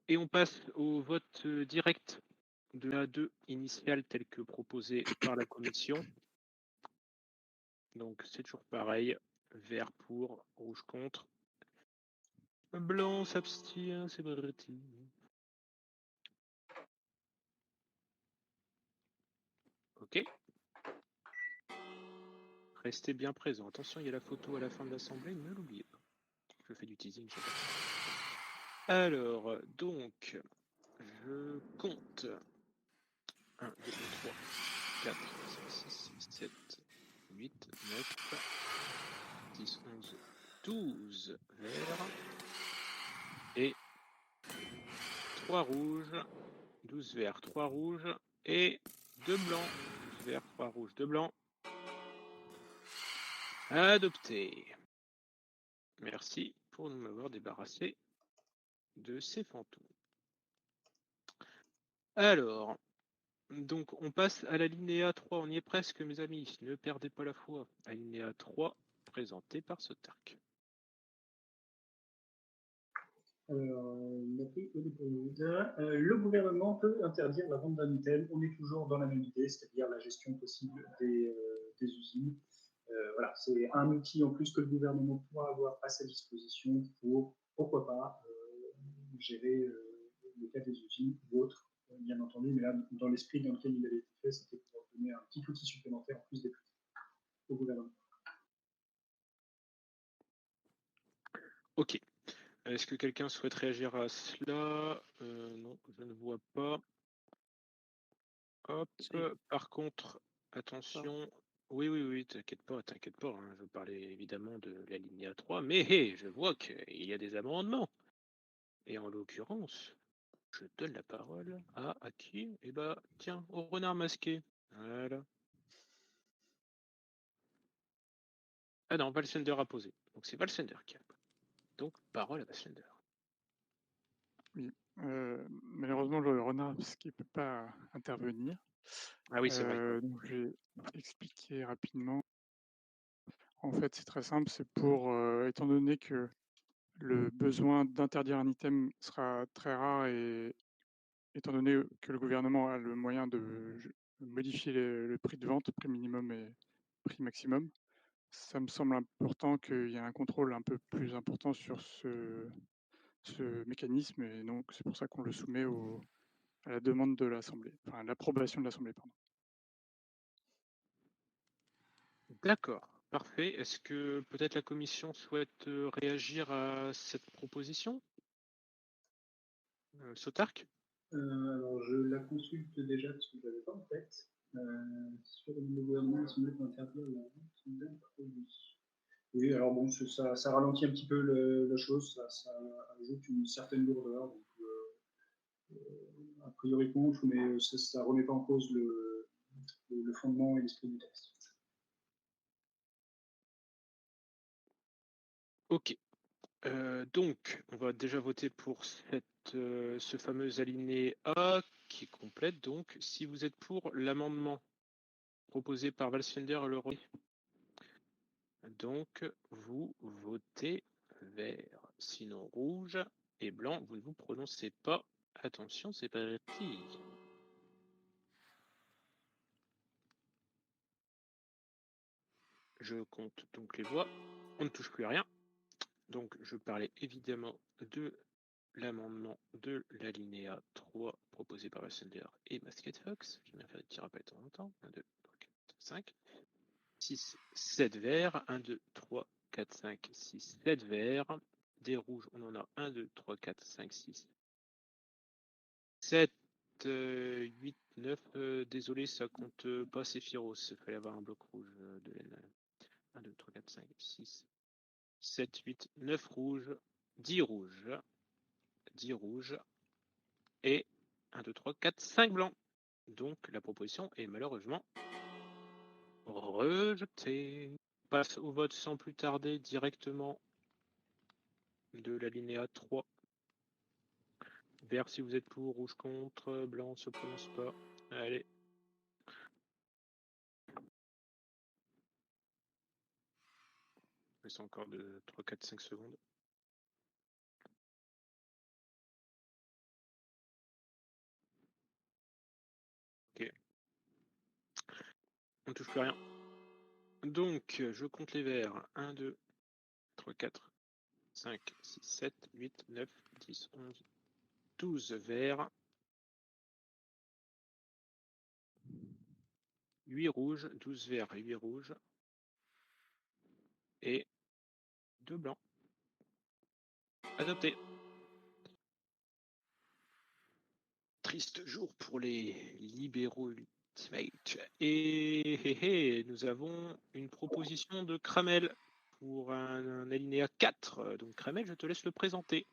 Et on passe au vote direct de la 2 initiale telle que proposée par la commission. Donc c'est toujours pareil. Vert pour, rouge contre. Blanc s'abstient, c'est Berretti. Ok. Restez bien présents. Attention, il y a la photo à la fin de l'assemblée, ne l'oubliez pas. Je fais du teasing, je sais pas. Alors, donc, je compte 1, 2, 3, 4, 5, 6, 7, 8, 9, 10, 11, 12 verts et 3 rouges, 12 verts, 3 rouges et 2 blancs. 12 verts, 3 rouges, 2 blancs. Adopté. Merci pour nous avoir débarrassé de ces fantômes. Alors, donc on passe à l'alinéa 3, on y est presque mes amis, ne perdez pas la foi. Alinéa 3, présenté par Sotark. Alors, le gouvernement peut interdire la vente d'un item. On est toujours dans la même idée, c'est-à-dire la gestion possible des usines. Voilà, c'est un outil en plus que le gouvernement pourra avoir à sa disposition pour, pourquoi pas, gérer le cas des usines ou autres, bien entendu. Mais là, dans l'esprit dans lequel il avait été fait, c'était pour donner un petit outil supplémentaire en plus des prix au gouvernement. Ok. Est-ce que quelqu'un souhaite réagir à cela? Non, je ne vois pas. Hop. Par contre, attention. Oui, t'inquiète pas, hein. Je parlais évidemment de l'alinéa 3, mais hé, je vois qu'il y a des amendements. Et en l'occurrence, je donne la parole à qui? Eh bah, tiens, au renard masqué. Voilà. Ah non, Valsender a posé. Donc c'est Valsender qui a. Donc, parole à Valsender. Oui, malheureusement, le renard, parce qu'il ne peut pas intervenir. Ah oui, c'est vrai. Donc, je vais expliquer rapidement. En fait, c'est très simple, c'est pour, étant donné que le besoin d'interdire un item sera très rare et étant donné que le gouvernement a le moyen de modifier le prix de vente, prix minimum et prix maximum, ça me semble important qu'il y ait un contrôle un peu plus important sur ce mécanisme et donc c'est pour ça qu'on le soumet à la demande de l'Assemblée, enfin à l'approbation de l'Assemblée, pardon. D'accord, parfait. Est-ce que peut-être la Commission souhaite réagir à cette proposition? Sotark? Alors, je la consulte déjà parce que je l'avais pas en tête. Sur le gouvernement, il semblait interdire la vente d'un produit. Oui, alors bon, ça ralentit un petit peu la chose, ça ajoute une certaine lourdeur. Donc, a priori contre, mais ça remet pas en cause le fondement et l'esprit du texte. Ok. Donc, on va déjà voter pour ce fameux alinéa A qui est complète. Donc, si vous êtes pour l'amendement proposé par Valsender et Leroy, donc vous votez vert. Sinon rouge et blanc, vous ne vous prononcez pas. Attention, c'est parti. Je compte donc les voix. On ne touche plus à rien. Donc, je parlais évidemment de l'amendement de l'alinéa 3 proposé par Valsender et Basket Fox. Je vais bien faire des petits rappels de temps en temps. 1, 2, 3, 4, 5, 6, 7 verts. 1, 2, 3, 4, 5, 6, 7 verts. Des rouges, on en a 1, 2, 3, 4, 5, 6, 7, 8, 9. Désolé, ça compte pas Sephiroth. Il fallait avoir un bloc rouge de laine. 1, 2, 3, 4, 5, 6, 7, 8, 9 rouges, 10 rouges, 10 rouges, et 1, 2, 3, 4, 5 blancs. Donc la proposition est malheureusement rejetée. On passe au vote sans plus tarder directement de l'alinéa 3. Vert si vous êtes pour, rouge contre, blanc se prononce pas. Allez. C'est encore de 3, 4, 5 secondes. Ok. On touche plus rien. Donc, je compte les verts. 1, 2, 3, 4, 5, 6, 7, 8, 9, 10, 11, 12 verts. 8 rouges, 12 verts, 8 rouges. Et 2 blancs. Adopté. Triste jour pour les libéraux ultimate. Et nous avons une proposition de Kramel pour un alinéa 4. Donc Kramel, je te laisse le présenter.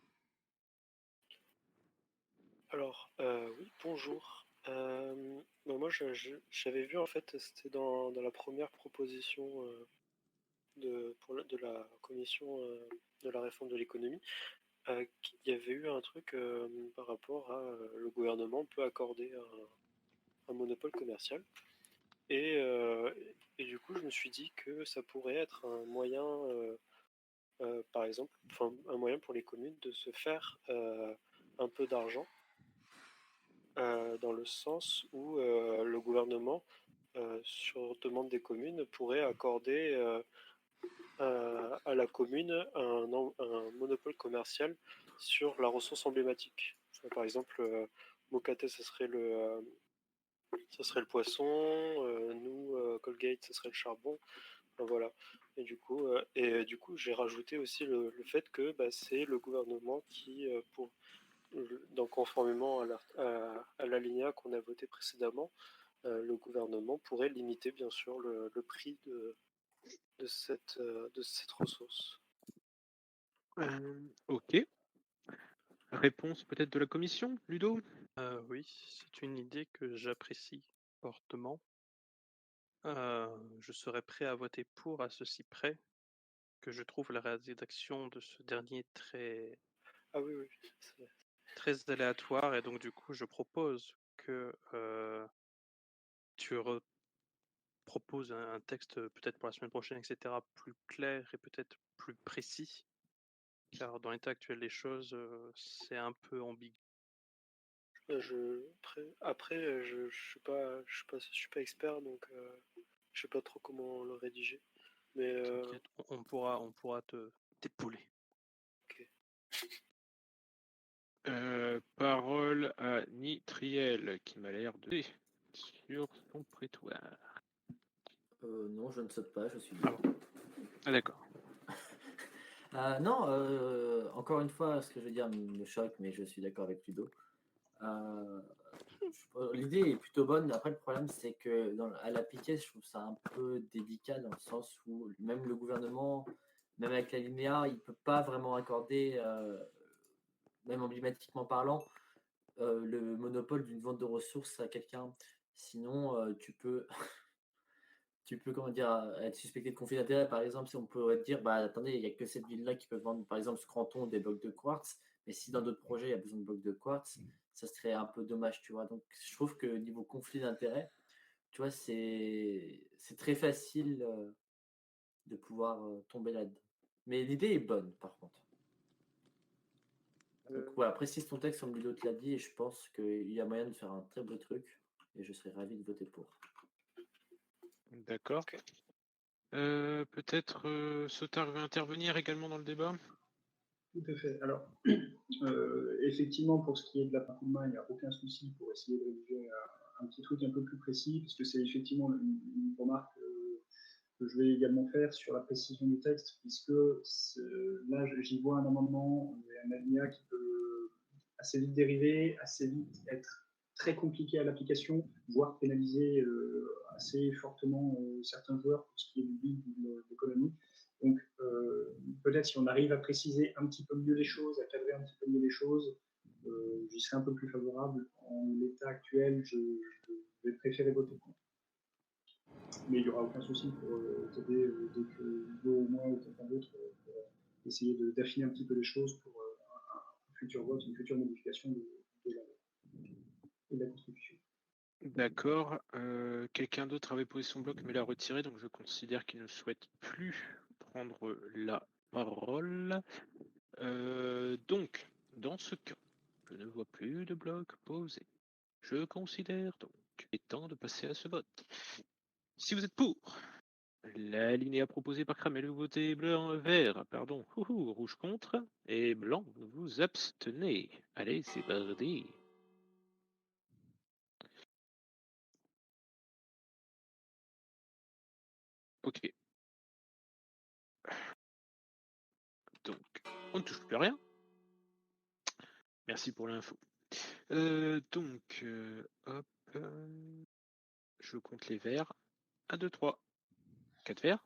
Alors, oui, bonjour. Moi, j'avais vu, en fait, c'était dans la première proposition de la commission de la réforme de l'économie, qu'il y avait eu un truc par rapport à le gouvernement peut accorder un monopole commercial. Et du coup, je me suis dit que ça pourrait être un moyen, par exemple, un moyen pour les communes de se faire un peu d'argent. Dans le sens où le gouvernement, sur demande des communes, pourrait accorder à la commune un monopole commercial sur la ressource emblématique. Par exemple, Mocaté, ce serait le poisson, nous, Colgate, ce serait le charbon. Voilà. Et du coup, j'ai rajouté aussi le fait que c'est le gouvernement qui, donc conformément à l'alinéa qu'on a voté précédemment, le gouvernement pourrait limiter bien sûr le prix de cette ressource. Ok. Réponse peut-être de la commission, Ludo? Oui, c'est une idée que j'apprécie fortement. Je serais prêt à voter pour à ceci près que je trouve la rédaction de ce dernier très, Ah oui, oui. très aléatoire et donc du coup je propose que tu proposes un texte peut-être pour la semaine prochaine, etc., plus clair et peut-être plus précis, car dans l'état actuel des choses, c'est un peu ambigu. Après, je suis pas expert, donc je sais pas trop comment le rédiger. Mais T'inquiète, on pourra t'épauler. ok. Parole à Nitriel, qui m'a l'air de sur son prétoire. Non, je ne saute pas, je suis Ah bon. Ah d'accord. Non, encore une fois, ce que je veux dire me choque, mais je suis d'accord avec Ludo. L'idée est plutôt bonne. Après, le problème, c'est que à l'appliquer, je trouve ça un peu délicat dans le sens où même le gouvernement, même avec la l'alinéa, il ne peut pas vraiment accorder, même emblématiquement parlant, le monopole d'une vente de ressources à quelqu'un. Sinon, tu peux, comment dire, être suspecté de conflit d'intérêt. Par exemple, si on pourrait te dire, bah attendez, il n'y a que cette ville-là qui peut vendre, par exemple, ce canton des blocs de quartz, mais si dans d'autres projets, il y a besoin de blocs de quartz, ça serait un peu dommage, tu vois. Donc, je trouve que niveau conflit d'intérêt, tu vois, c'est très facile de pouvoir tomber là-dedans. Mais l'idée est bonne, par contre. Donc, voilà, précise ton texte comme Ludo te l'a dit, et je pense qu'il y a moyen de faire un très beau truc, et je serais ravi de voter pour. D'accord. Peut-être Sotar veut intervenir également dans le débat? Tout à fait. Alors, effectivement, pour ce qui est de la partie de main, il n'y a aucun souci pour essayer de rédiger un petit truc un peu plus précis, puisque c'est effectivement une remarque que je vais également faire sur la précision du texte, puisque là, j'y vois un amendement, un alinéa qui peut assez vite dériver, assez vite être très compliqué à l'application, voire pénaliser assez fortement certains joueurs pour ce qui est du build de l'économie. Donc, peut-être si on arrive à préciser un petit peu mieux les choses, à cadrer un petit peu mieux les choses, j'y serais un peu plus favorable. En l'état actuel, je vais préférer voter contre. Mais il n'y aura aucun souci pour t'aider dès que Hugo ou moi ou quelqu'un d'autre pour essayer d'affiner un petit peu les choses pour un futur vote, une future modification de la Constitution. D'accord. Quelqu'un d'autre avait posé son bloc mais l'a retiré, donc je considère qu'il ne souhaite plus prendre la parole. Donc, dans ce cas, je ne vois plus de bloc posé. Je considère donc qu'il est temps de passer à ce vote. Si vous êtes pour l'alinéa proposé par Kramel, vous votez vert, pardon, rouge contre, et blanc, vous vous abstenez. Allez, c'est parti. Ok. Donc, on ne touche plus à rien. Merci pour l'info. Donc, hop. Je compte les verts. 1, 2, 3. 4 verts.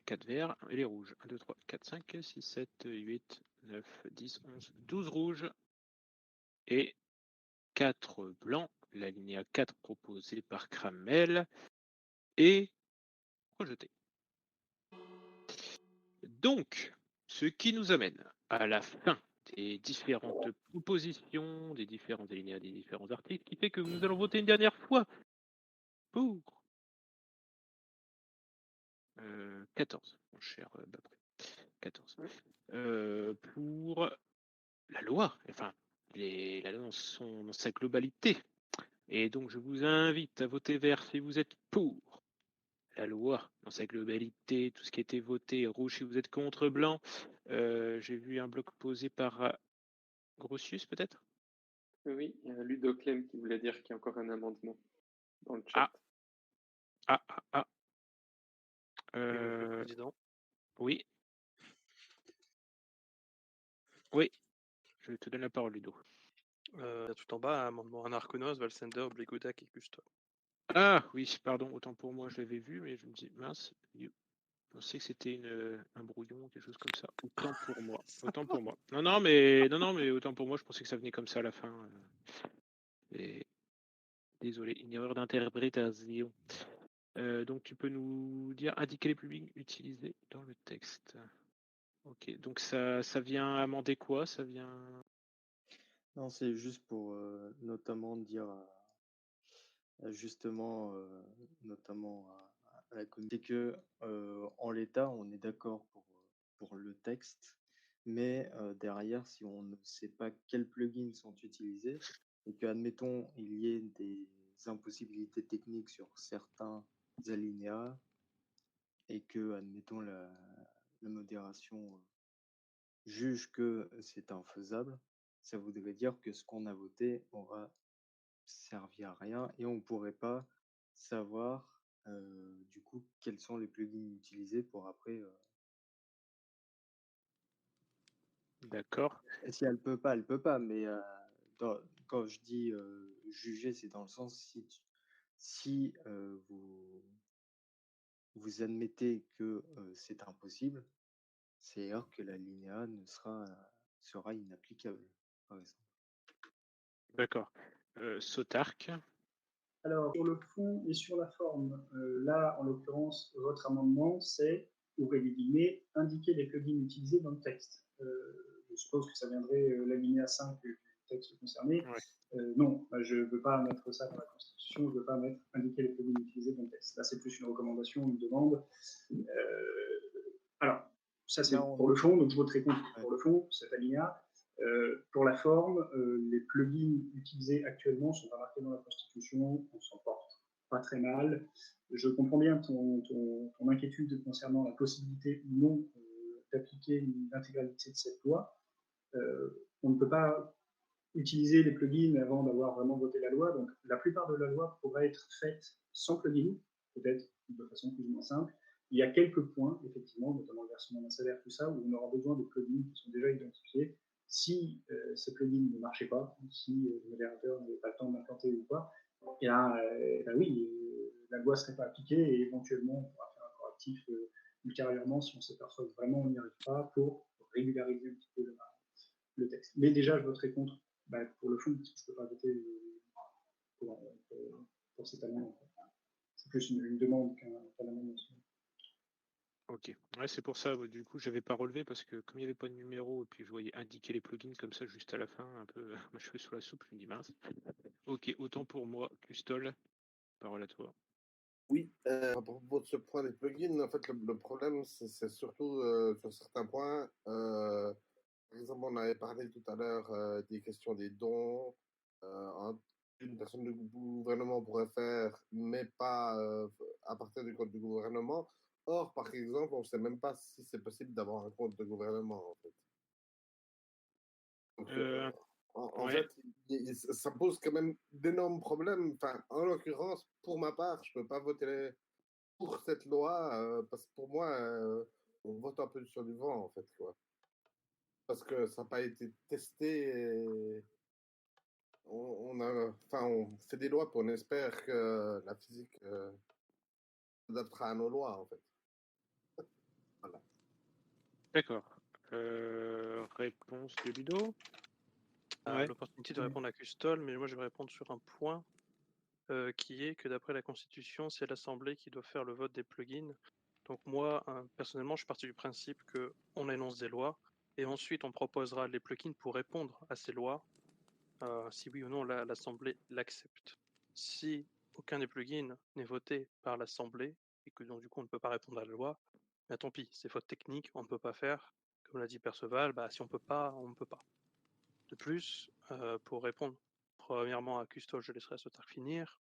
4 verts et les rouges. 1, 2, 3, 4, 5, 6, 7, 8, 9, 10, 11, 12 rouges. Et 4 blancs. L'alinéa 4 proposé par Kramel. Et rejeté. Donc, ce qui nous amène à la fin des différentes propositions, des différents alinéas, des différents articles, qui fait que nous allons voter une dernière fois pour 14, mon cher Babré. 14. Pour la loi, enfin, la loi dans sa globalité. Et donc, je vous invite à voter vert si vous êtes pour la loi dans sa globalité, tout ce qui a été voté, rouge si vous êtes contre, blanc. J'ai vu un bloc posé par Grossius, peut-être? Oui, il y a Ludo Clem qui voulait dire qu'il y a encore un amendement dans le chat. Ah. Monsieur le Président. Oui. Oui. Je te donne la parole, Ludo. Tout en bas, amendement Anarchonos, Valsender, Bligudak et Custol. Ah oui, pardon, autant pour moi, je l'avais vu, mais je me dis, mince, je pensais que c'était un brouillon, quelque chose comme ça. Autant pour moi. Autant pour moi. Non, mais autant pour moi, je pensais que ça venait comme ça à la fin. Et... Désolé, une erreur d'interprétation. Donc tu peux nous dire, indiquer les plugins utilisés dans le texte. Ok, donc ça vient amender quoi? Ça vient. Non, c'est juste pour notamment dire justement, notamment à la communauté que en l'état, on est d'accord pour le texte, mais derrière, si on ne sait pas quels plugins sont utilisés, et que, admettons, il y ait des impossibilités techniques sur certains alinéas, et que, admettons, la modération juge que c'est infaisable, ça voudrait dire que ce qu'on a voté aura servi à rien et on ne pourrait pas savoir du coup quels sont les plugins utilisés pour après. D'accord. Si elle peut pas, elle peut pas, mais quand je dis juger, c'est dans le sens si vous admettez que c'est impossible, c'est-à-dire que l'alinéa sera inapplicable, par exemple. D'accord. Sotark. Alors, sur le fond et sur la forme, là, en l'occurrence, votre amendement, c'est, ouvrez les guillemets, indiquer les plugins utilisés dans le texte. Je suppose que ça viendrait l'alinéa 5 du texte concerné. Non, je ne veux pas mettre ça dans la Constitution, je ne veux pas mettre indiquer les plugins utilisés dans le texte. Là, c'est plus une recommandation, une demande. Alors, ça, c'est pour le fond, donc je voterai contre pour le fond, cet alinéa. Pour la forme, les plugins utilisés actuellement sont pas marqués dans la Constitution, on s'en porte pas très mal. Je comprends bien ton inquiétude concernant la possibilité ou non d'appliquer l'intégralité de cette loi. On ne peut pas utiliser les plugins avant d'avoir vraiment voté la loi, donc la plupart de la loi pourrait être faite sans plugin, peut-être de façon plus ou moins simple. Il y a quelques points, effectivement, notamment le versement d'un salaire, tout ça, où on aura besoin de plugins qui sont déjà identifiés. Si ces plugins ne marchaient pas, si le modérateur n'avait pas le temps d'implanter ou quoi, et ben oui, la loi ne serait pas appliquée et éventuellement on pourra faire un correctif ultérieurement si on s'aperçoit que vraiment on n'y arrive pas pour régulariser un petit peu le texte. Mais déjà, je voterai contre pour le fond, parce que je ne peux pas voter pour cet amendement. C'est plus une demande qu'un amendement. Ok, ouais, c'est pour ça, du coup, j'avais pas relevé parce que comme il n'y avait pas de numéro et puis je voyais indiquer les plugins comme ça juste à la fin, un peu ma cheveux sous la soupe, je me dis mince. Ok, autant pour moi, Custol, parole à toi. Oui, à propos de ce point des plugins, en fait, le problème, c'est surtout sur certains points. Par exemple, on avait parlé tout à l'heure des questions des dons, une personne du gouvernement pourrait faire, mais pas à partir du compte du gouvernement. Or, par exemple, on ne sait même pas si c'est possible d'avoir un compte de gouvernement, en fait. Donc, en ouais. fait, ça pose quand même d'énormes problèmes. Enfin, en l'occurrence, pour ma part, je ne peux pas voter pour cette loi parce que pour moi, on vote un peu sur du vent, en fait, quoi. Parce que ça n'a pas été testé. Et on fait des lois, puis on espère que la physique s'adaptera à nos lois, en fait. Voilà. D'accord. Réponse de Ludo. Ouais. L'opportunité de répondre à Custol, mais moi je vais répondre sur un point qui est que d'après la Constitution, c'est l'Assemblée qui doit faire le vote des plugins. Donc moi, personnellement, je suis parti du principe qu'on énonce des lois et ensuite on proposera les plugins pour répondre à ces lois, si oui ou non l'Assemblée l'accepte. Si aucun des plugins n'est voté par l'Assemblée et que donc du coup on ne peut pas répondre à la loi, bah, tant pis, c'est faute technique, on ne peut pas faire. Comme l'a dit Perceval, bah, si on peut pas, on ne peut pas. De plus, pour répondre premièrement à Custol, je laisserai Sotark finir,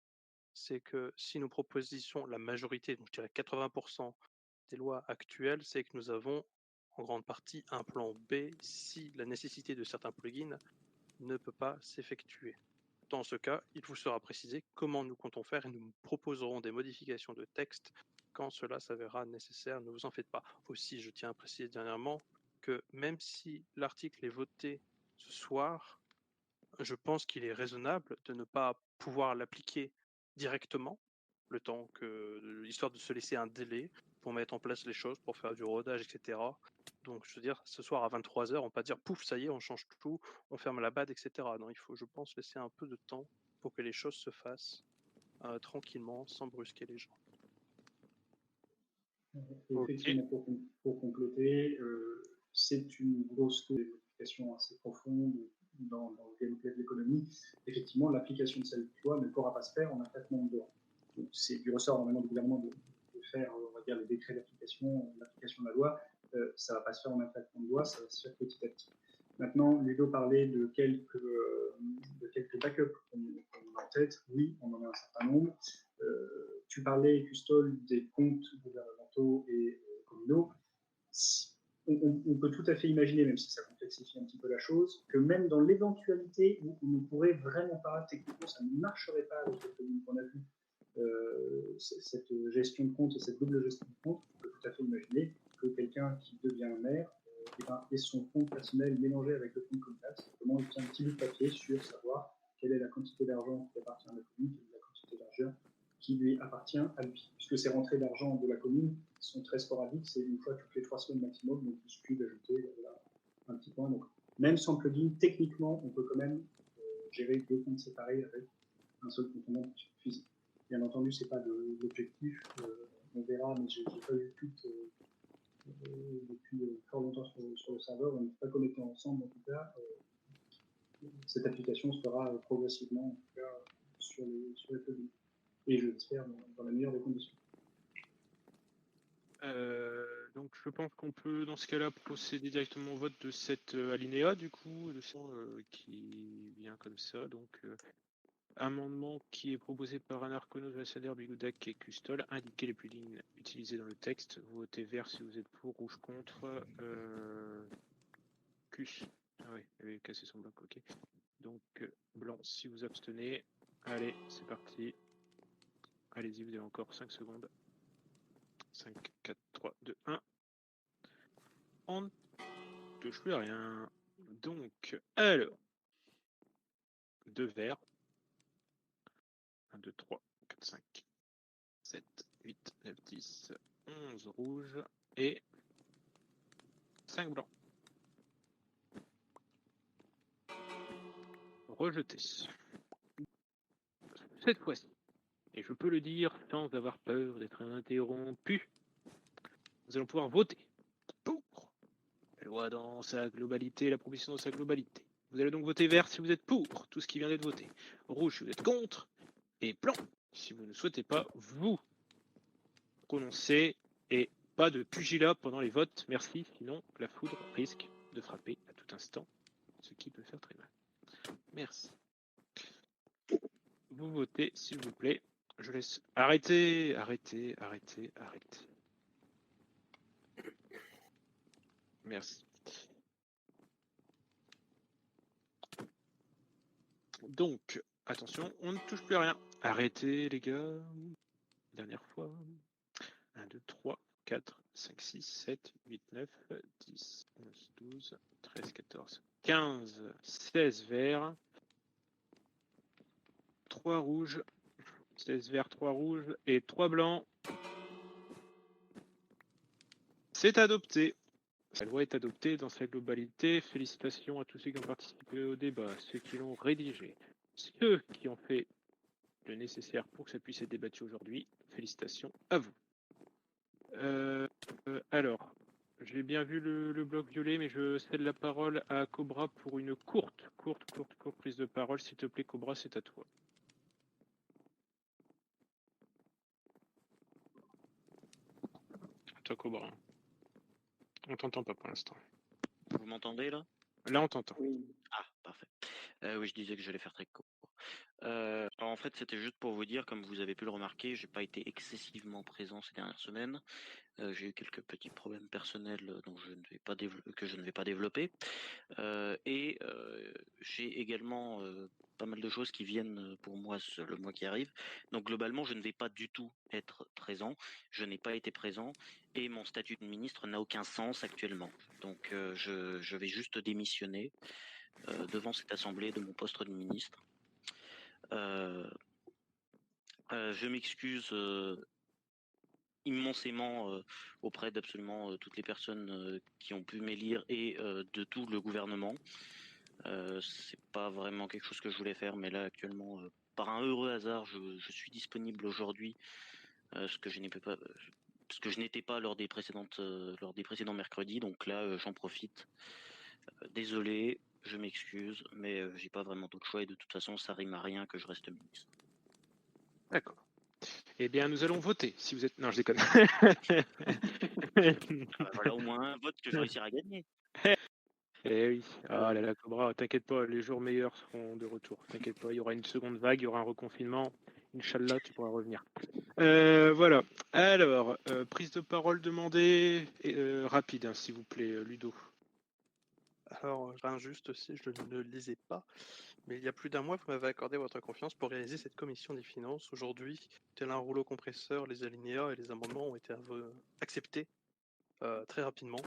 c'est que si nous proposons la majorité, donc je dirais 80% des lois actuelles, c'est que nous avons en grande partie un plan B si la nécessité de certains plugins ne peut pas s'effectuer. Dans ce cas, il vous sera précisé comment nous comptons faire et nous proposerons des modifications de texte quand cela s'avérera nécessaire, ne vous en faites pas. Aussi, je tiens à préciser dernièrement que même si l'article est voté ce soir, je pense qu'il est raisonnable de ne pas pouvoir l'appliquer directement, le temps que, histoire de se laisser un délai pour mettre en place les choses, pour faire du rodage, etc. Donc, je veux dire, ce soir à 23h, on ne va pas dire pouf, ça y est, on change tout, on ferme la BAD, etc. Non, il faut, je pense, laisser un peu de temps pour que les choses se fassent tranquillement, sans brusquer les gens. Effectivement, pour compléter, c'est une grosse modification assez profonde dans le gameplay de l'économie. Effectivement, l'application de cette loi ne pourra pas se faire en un claquement de doigts. Donc, c'est du ressort normalement du gouvernement de faire, on va dire, les décrets d'application, l'application de la loi. Ça ne va pas se faire en un claquement de doigts, ça va se faire petit à petit. Maintenant, Ludo parlait de quelques backups qu'on a en tête. Oui, on en a un certain nombre. Tu parlais, Custol, des comptes gouvernementaux et communaux. On peut tout à fait imaginer, même si ça complexifie un petit peu la chose, que même dans l'éventualité où on ne pourrait vraiment pas, techniquement, ça ne marcherait pas avec les communes qu'on a vu, cette gestion de compte et cette double gestion de compte, on peut tout à fait imaginer que quelqu'un qui devient maire ait son compte personnel mélangé avec le compte communal. Simplement, il tient un petit bout de papier sur savoir quelle est la quantité d'argent qui appartient à la commune, quelle est la quantité d'argent qui lui appartient à lui. Puisque ces rentrées d'argent de la commune sont très sporadiques, c'est une fois toutes les 3 semaines maximum, donc il suffit d'ajouter un petit point. Donc, même sans plugin, techniquement, on peut quand même gérer 2 comptes séparés avec un seul compte physique. Bien entendu, ce n'est pas l'objectif, on verra, mais je n'ai pas eu tout depuis fort longtemps sur le serveur, on n'est pas connectés ensemble en tout cas. Cette application se fera progressivement en tout cas sur les plugins. Et je l'espère dans la meilleure des conditions. Donc je pense qu'on peut dans ce cas-là procéder directement au vote de cet alinéa du coup, qui vient comme ça. Donc amendement qui est proposé par un Arconos, Vassader, Bigoudac et Custol. Indiquez les plugins utilisés dans le texte. Vous votez vert si vous êtes pour, rouge contre. Cus. Ah oui, il avait cassé son bloc, ok. Donc blanc si vous abstenez. Allez, c'est parti. Allez-y, vous avez encore 5 secondes. 5, 4, 3, 2, 1. On ne touche plus à rien. Donc, alors. 2 verts. 1, 2, 3, 4, 5, 7, 8, 9, 10, 11 rouges et 5 blancs. Rejeté. Cette fois-ci, et je peux le dire sans avoir peur d'être interrompu, nous allons pouvoir voter pour la loi dans sa globalité, la proposition dans sa globalité. Vous allez donc voter vert si vous êtes pour tout ce qui vient d'être voté, rouge si vous êtes contre, et blanc si vous ne souhaitez pas vous prononcer, et pas de pugilat pendant les votes, merci, sinon la foudre risque de frapper à tout instant, ce qui peut faire très mal. Merci. Vous votez, s'il vous plaît. Je laisse. Arrêtez. Merci. Donc, attention, on ne touche plus à rien. Arrêtez, les gars. Dernière fois. 1, 2, 3, 4, 5, 6, 7, 8, 9, 10, 11, 12, 13, 14, 15, 16 verts. 3 rouges. 16 verts, 3 rouges et 3 blancs. C'est adopté. La loi est adoptée dans sa globalité. Félicitations à tous ceux qui ont participé au débat, ceux qui l'ont rédigé, ceux qui ont fait le nécessaire pour que ça puisse être débattu aujourd'hui. Félicitations à vous. Alors, j'ai bien vu le bloc violet, mais je cède la parole à Cobra pour une courte prise de parole. S'il te plaît, Cobra, c'est à toi. À toi, Cobra. On t'entend pas pour l'instant. Vous m'entendez là? Là, on t'entend. Ah, parfait. Oui, je disais que j'allais faire très court. Alors, en fait, c'était juste pour vous dire, comme vous avez pu le remarquer, j'ai pas été excessivement présent ces dernières semaines. J'ai eu quelques petits problèmes personnels dont que je ne vais pas développer. Et j'ai également pas mal de choses qui viennent pour moi le mois qui arrive. Donc globalement, je ne vais pas du tout être présent. Je n'ai pas été présent et mon statut de ministre n'a aucun sens actuellement. Donc je vais juste démissionner devant cette assemblée de mon poste de ministre. Je m'excuse immensément auprès d'absolument toutes les personnes qui ont pu m'élire et de tout le gouvernement. C'est pas vraiment quelque chose que je voulais faire, mais là actuellement, par un heureux hasard, je suis disponible aujourd'hui, ce que je n'étais pas lors des précédents mercredis. Donc là, j'en profite. Désolé, je m'excuse, mais j'ai pas vraiment d'autre choix et de toute façon, ça rime à rien que je reste ministre. D'accord. Eh bien, nous allons voter. Si vous êtes, non, je déconne. Voilà au moins un vote que je réussirai à gagner. Eh oui. Ah là là, Cobra, t'inquiète pas, les jours meilleurs seront de retour. T'inquiète pas, il y aura une seconde vague, il y aura un reconfinement. Inch'Allah, tu pourras revenir. Voilà. Alors, prise de parole demandée, rapide, hein, s'il vous plaît, Ludo. Alors, injuste aussi, je ne le lisais pas, mais il y a plus d'un mois, vous m'avez accordé votre confiance pour réaliser cette commission des finances. Aujourd'hui, tel un rouleau compresseur, les alinéas et les amendements ont été acceptés très rapidement,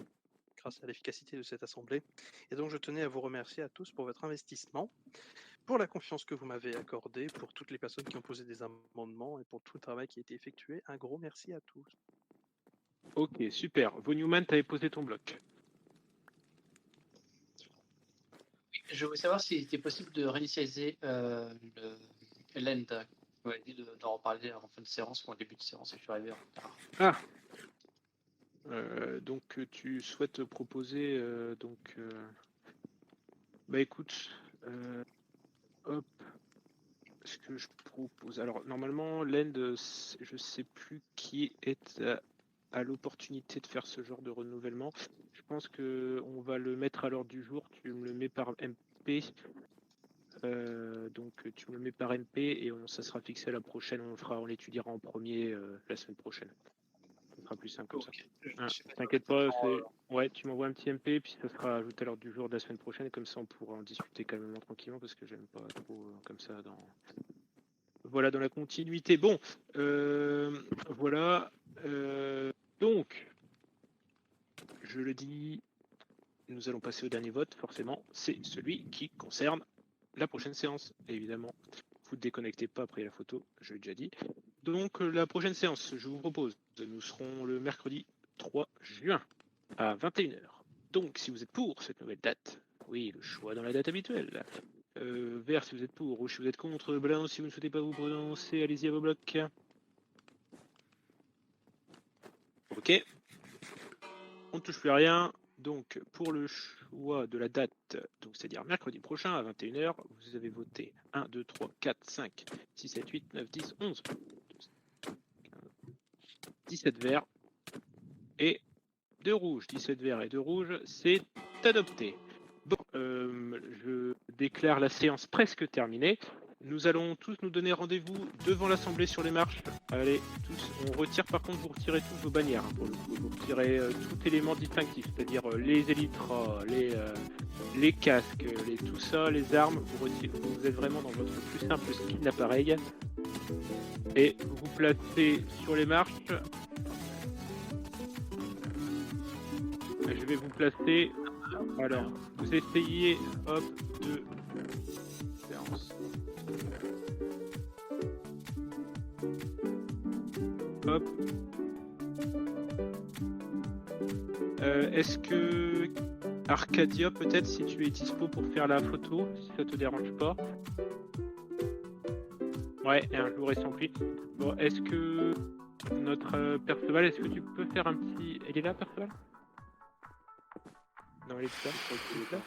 grâce à l'efficacité de cette assemblée. Et donc, je tenais à vous remercier à tous pour votre investissement, pour la confiance que vous m'avez accordée, pour toutes les personnes qui ont posé des amendements et pour tout le travail qui a été effectué. Un gros merci à tous. Ok, super. Von Neumann, t'avais posé ton bloc. Je voulais savoir s'il était possible de réinitialiser l'end. Vous m'avez dit d'en reparler en fin de séance ou en début de séance et je suis arrivé en retard. Ah. Donc tu souhaites proposer bah écoute, hop, ce que je propose. Alors normalement l'end, je sais plus qui est à l'opportunité de faire ce genre de renouvellement. Je pense que on va le mettre à l'ordre du jour. Tu me le mets par MP. Donc tu me le mets par MP et ça sera fixé à la prochaine. On l'étudiera en premier la semaine prochaine. Ce sera plus simple comme ça. T'inquiète pas, ouais, tu m'envoies un petit MP puis ça sera ajouté à l'ordre du jour de la semaine prochaine et comme ça on pourra en discuter calmement tranquillement parce que j'aime pas trop comme ça voilà dans la continuité. Bon, voilà. Donc, je le dis, nous allons passer au dernier vote. Forcément, c'est celui qui concerne la prochaine séance, évidemment. Vous ne déconnectez pas après la photo, je l'ai déjà dit. Donc la prochaine séance, je vous propose, nous serons le mercredi 3 juin à 21h. Donc si vous êtes pour cette nouvelle date, oui, le choix dans la date habituelle. Vert si vous êtes pour, rouge si vous êtes contre, blanc si vous ne souhaitez pas vous prononcer, allez-y à vos blocs. Ok. On ne touche plus à rien. Donc pour le choix de la date, donc c'est-à-dire mercredi prochain à 21h, vous avez voté 1, 2, 3, 4, 5, 6, 7, 8, 9, 10, 11, 17 verts et 2 rouges. 17 verts et 2 rouges, c'est adopté. Bon, je déclare la séance presque terminée. Nous allons tous nous donner rendez-vous devant l'Assemblée sur les marches. Allez, tous, on retire par contre, vous retirez tous vos bannières. Hein, pour le coup. Vous retirez tout élément distinctif, c'est-à-dire les élytras, les casques, tout ça, les armes. Vous êtes vraiment dans votre plus simple skin d'appareil. Et vous placez sur les marches. Je vais vous placer. Alors, vous essayez, hop, de séance. Hop. Est-ce que Arcadia, peut-être, si tu es dispo pour faire la photo, si ça te dérange pas. Ouais, et un jour et sans pluie. Bon, est-ce que notre Perceval, est-ce que tu peux faire un petit... Elle est là, Perceval? Non, elle est là.